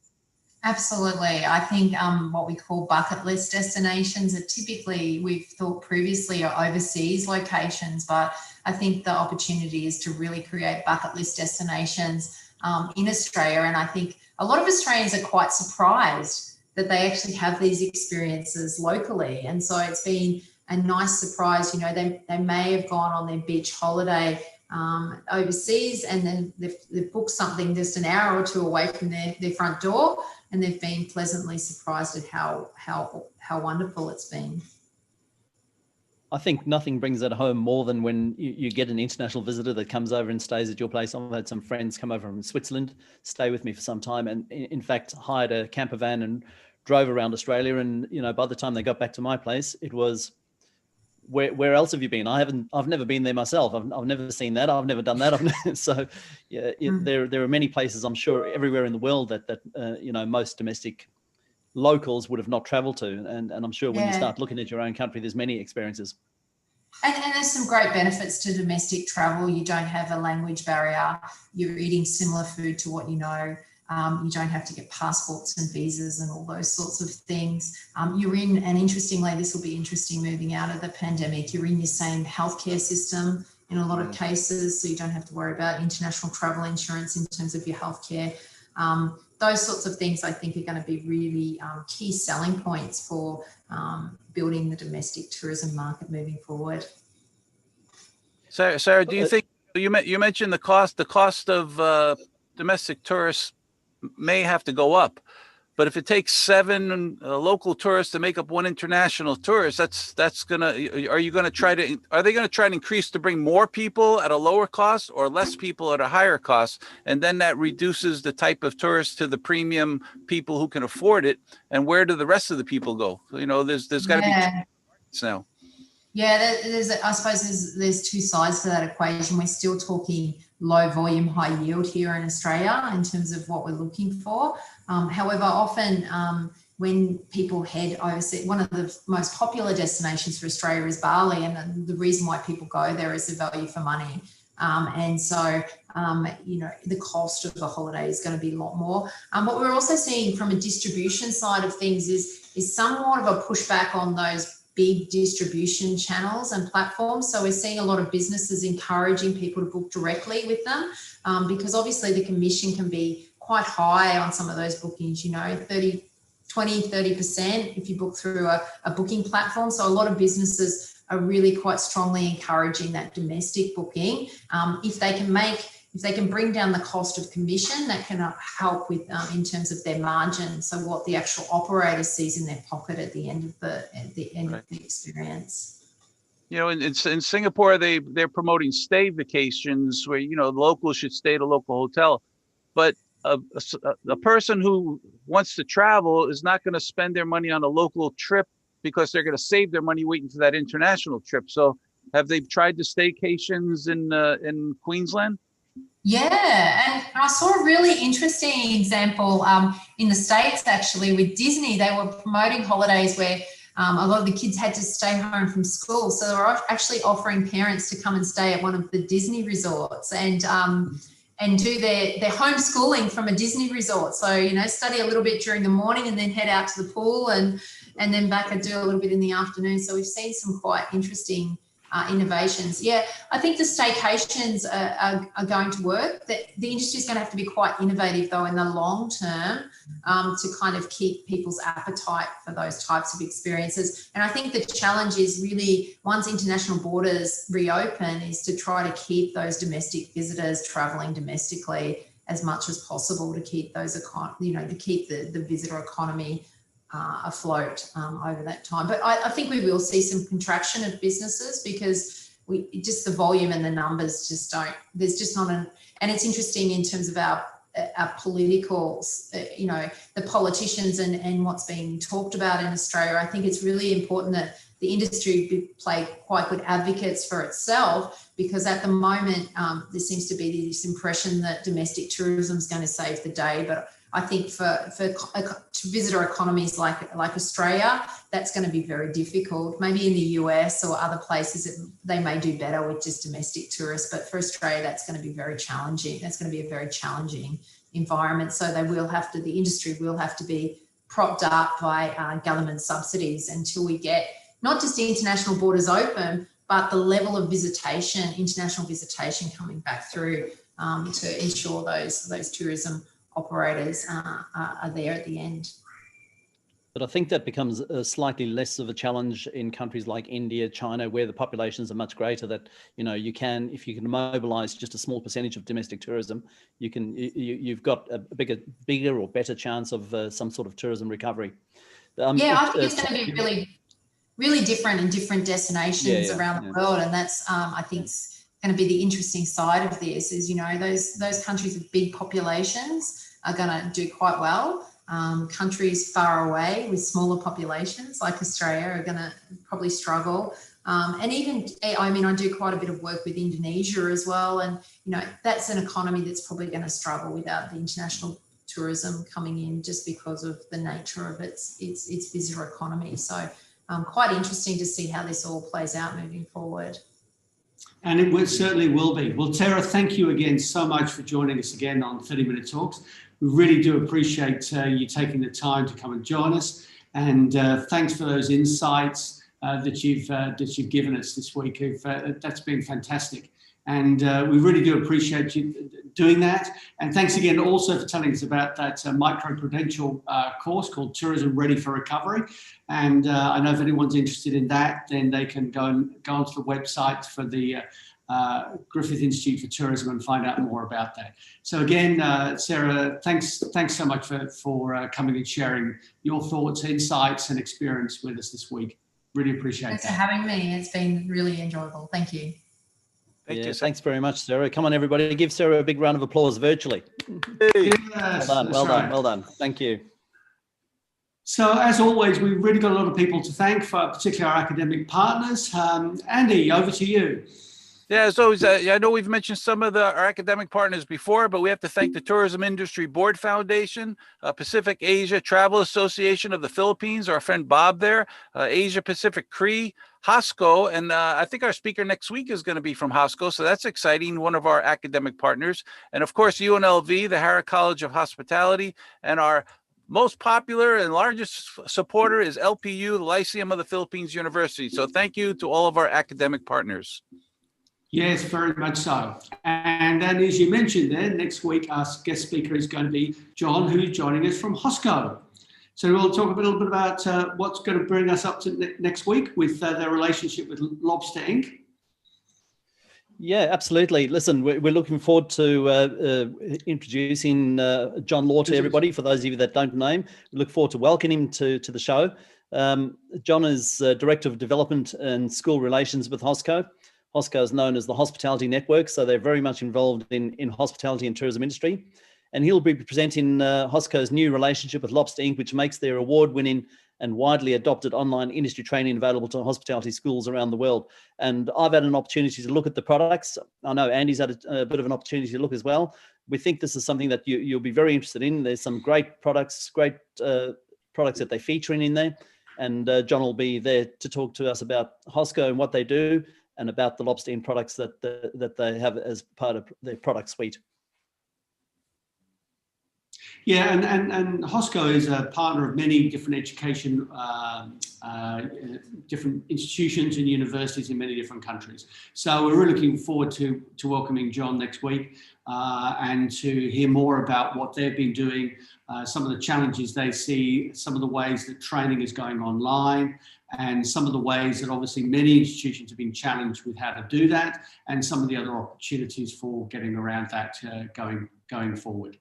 S4: Absolutely. I think what we call bucket list destinations are typically, we've thought previously, are overseas locations, but I think the opportunity is to really create bucket list destinations in Australia. And I think a lot of Australians are quite surprised that they actually have these experiences locally. And so it's been a nice surprise. They may have gone on their beach holiday overseas, and then they've booked something just an hour or two away from their front door, and they've been pleasantly surprised at how wonderful it's been.
S3: I think nothing brings it home more than when you get an international visitor that comes over and stays at your place. I've had some friends come over from Switzerland, stay with me for some time, and in fact hired a camper van and drove around Australia. And by the time they got back to my place, it was, where else have you been? I've never been there myself. I've never seen that. I've never done that. So yeah, there are many places, I'm sure, everywhere in the world that most domestic locals would have not traveled to, and I'm sure when you start looking at your own country, there's many experiences.
S4: And there's some great benefits to domestic travel. You don't have a language barrier. You're eating similar food to what you know. You don't have to get passports and visas and all those sorts of things. You're in, and interestingly, this will be interesting moving out of the pandemic, you're in your same healthcare system in a lot of cases, so you don't have to worry about international travel insurance in terms of your healthcare. Those sorts of things I think are going to be really key selling points for building the domestic tourism market moving forward.
S2: Sarah, do you think, you mentioned the cost of domestic tourists may have to go up, but if it takes 7 local tourists to make up 1 international tourist, are they going to try to increase to bring more people at a lower cost or less people at a higher cost? And then that reduces the type of tourists to the premium people who can afford it. And where do the rest of the people go? There's got to be markets now.
S4: Yeah, I suppose there's 2 sides to that equation. We're still talking low volume, high yield here in Australia in terms of what we're looking for. However, often when people head overseas, one of the most popular destinations for Australia is Bali, and the reason why people go there is the value for money. And so, the cost of the holiday is going to be a lot more. What we're also seeing from a distribution side of things is somewhat of a pushback on those big distribution channels and platforms. So we're seeing a lot of businesses encouraging people to book directly with them because obviously the commission can be quite high on some of those bookings, 30% if you book through a booking platform. So a lot of businesses are really quite strongly encouraging that domestic booking. If they can bring down the cost of commission, that can help with in terms of their margin. So what the actual operator sees in their pocket at the end of the experience.
S2: In Singapore, they're promoting stay vacations where the locals should stay at a local hotel, but a person who wants to travel is not going to spend their money on a local trip because they're going to save their money waiting for that international trip. So have they tried the staycations in Queensland?
S4: Yeah, and I saw a really interesting example in the States actually with Disney. They were promoting holidays where a lot of the kids had to stay home from school. So they were actually offering parents to come and stay at one of the Disney resorts and do their homeschooling from a Disney resort. So, study a little bit during the morning and then head out to the pool and then back and do a little bit in the afternoon. So we've seen some quite interesting innovations. Yeah, I think the staycations are going to work. The industry is going to have to be quite innovative though in the long term to kind of keep people's appetite for those types of experiences. And I think the challenge is really once international borders reopen is to try to keep those domestic visitors traveling domestically as much as possible to keep those, to keep the visitor economy afloat over that time. But I think we will see some contraction of businesses because just the volume and the numbers just don't, there's just not and it's interesting in terms of our political, the politicians and what's being talked about in Australia. I think it's really important that the industry play quite good advocates for itself because at the moment there seems to be this impression that domestic tourism is going to save the day, but I think for visitor economies like Australia, that's going to be very difficult. Maybe in the US or other places, they may do better with just domestic tourists, but for Australia, that's going to be very challenging. That's going to be a very challenging environment. So the industry will have to be propped up by government subsidies until we get not just the international borders open, but the level of visitation, international visitation coming back through to ensure those tourism operators are there at the end.
S3: But I think that becomes slightly less of a challenge in countries like India, China, where the populations are much greater. That, you know, you can, if you can mobilize just a small percentage of domestic tourism, you've got a bigger or better chance of some sort of tourism recovery.
S4: Yeah, I think it's going to be really different in different destinations around the world, and that's I think it's going to be the interesting side of this. Is, you know, those countries with big populations are going to do quite well. Countries far away with smaller populations like Australia are going to probably struggle. And even, I mean, I do quite a bit of work with Indonesia as well. And, you know, that's an economy that's probably going to struggle without the international tourism coming in, just because of the nature of its visitor economy. So quite interesting to see how this all plays out moving forward.
S1: And it certainly will be. Well, Tara, thank you again so much for joining us again on 30-Minute Talks. We really do appreciate you taking the time to come and join us. And thanks for those insights that you've given us this week. That's been fantastic. And we really do appreciate you doing that. And thanks again also for telling us about that micro-credential course called Tourism Ready for Recovery. And I know if anyone's interested in that, then they can go onto the website for the Griffith Institute for Tourism and find out more about that. So again, Sarah, thanks so much for coming and sharing your thoughts, insights, and experience with us this week. Really appreciate it.
S4: Thanks for having me. It's been really enjoyable. Thank you.
S3: Thanks very much, Sarah. Come on, everybody. Give Sarah a big round of applause virtually.
S1: Yes,
S3: well done. Thank you.
S1: So, as always, we've really got a lot of people to thank, for particularly our academic partners. Andy, over to you.
S2: Yeah, as always, I know we've mentioned some of our academic partners before, but we have to thank the Tourism Industry Board Foundation, Pacific Asia Travel Association of the Philippines, our friend Bob there, Asia Pacific CRE, HOSCO, and I think our speaker next week is going to be from HOSCO, so that's exciting, one of our academic partners. And of course, UNLV, the Harrah College of Hospitality, and our most popular and largest supporter is LPU, the Lyceum of the Philippines University. So thank you to all of our academic partners.
S1: Yes, very much so. And then, as you mentioned there, next week our guest speaker is going to be John, who's joining us from HOSCO. So we'll talk a little bit about what's going to bring us up to next week with their relationship with Lobster Inc.
S3: Yeah, absolutely. Listen, we're looking forward to introducing John Law to everybody. For those of you that don't know him, we look forward to welcoming him to the show. John is Director of Development and School Relations with HOSCO. HOSCO is known as the Hospitality Network, so they're very much involved in hospitality and tourism industry. And he'll be presenting HOSCO's new relationship with Lobster Inc., which makes their award-winning and widely adopted online industry training available to hospitality schools around the world. And I've had an opportunity to look at the products. I know Andy's had a bit of an opportunity to look as well. We think this is something that you'll be very interested in. There's some great products, products that they're featuring in there. And John will be there to talk to us about HOSCO and what they do, and about the Lobster Inc. products that they have as part of their product suite.
S1: Yeah, and HOSCO is a partner of many different education, different institutions and universities in many different countries. So we're really looking forward to welcoming John next week and to hear more about what they've been doing, some of the challenges they see, some of the ways that training is going online, and some of the ways that obviously many institutions have been challenged with how to do that, and some of the other opportunities for getting around that going forward.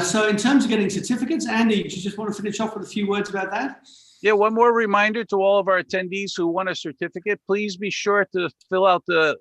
S1: So in terms of getting certificates, Andy, do you just want to finish off with a few words about that?
S2: Yeah, one more reminder to all of our attendees who want a certificate, please be sure to fill out the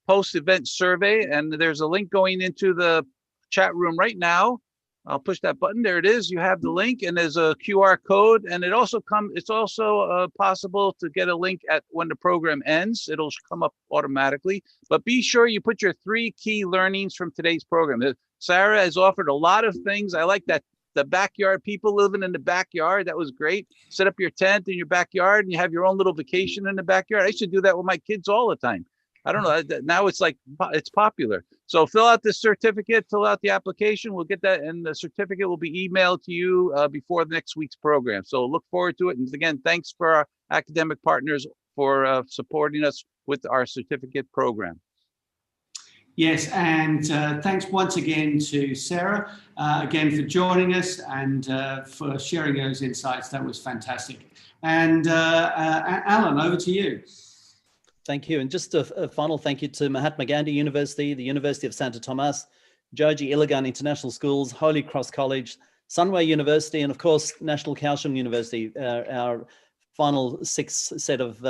S2: post-event survey, and there's a link going into the chat room right now. I'll push that button. There it is. You have the link, and there's a QR code, and it's also possible to get a link at when the program ends. It'll come up automatically, but be sure you put your 3 key learnings from today's program. Sarah has offered a lot of things. I like that. The backyard, people living in the backyard. That was great. Set up your tent in your backyard and you have your own little vacation in the backyard. I used to do that with my kids all the time. I don't know. Now it's like, it's popular. So fill out the certificate, fill out the application. We'll get that, and the certificate will be emailed to you before the next week's program. So look forward to it. And again, thanks for our academic partners for supporting us with our certificate program.
S1: Yes, and thanks once again to Sarah, again for joining us and for sharing those insights. That was fantastic. And Alan, over to you.
S3: Thank you. And just a final thank you to Mahatma Gandhi University, the University of Santo Tomas, Joji Iligan International Schools, Holy Cross College, Sunway University, and of course, National Kaohsiung University, our final 6 set of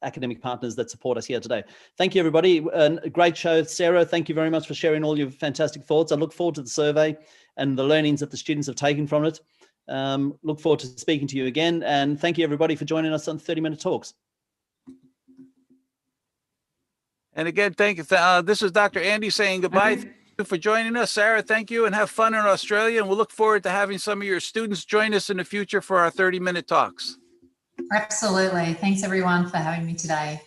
S3: academic partners that support us here today. Thank you, everybody. A great show. Sarah, thank you very much for sharing all your fantastic thoughts. I look forward to the survey and the learnings that the students have taken from it. Look forward to speaking to you again. And thank you, everybody, for joining us on 30-Minute Talks.
S2: And again, thank you. This is Dr. Andy saying goodbye. Thank you for joining us. Sarah, thank you, and have fun in Australia. And we'll look forward to having some of your students join us in the future for our 30-minute talks.
S4: Absolutely. Thanks, everyone, for having me today.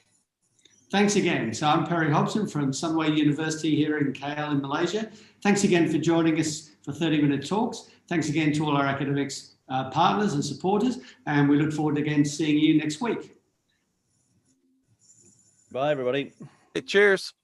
S1: Thanks again. So I'm Perry Hobson from Sunway University here in KL in Malaysia. Thanks again for joining us for 30-Minute Talks. Thanks again to all our academics partners and supporters. And we look forward again to seeing you next week.
S3: Bye, everybody.
S2: Cheers.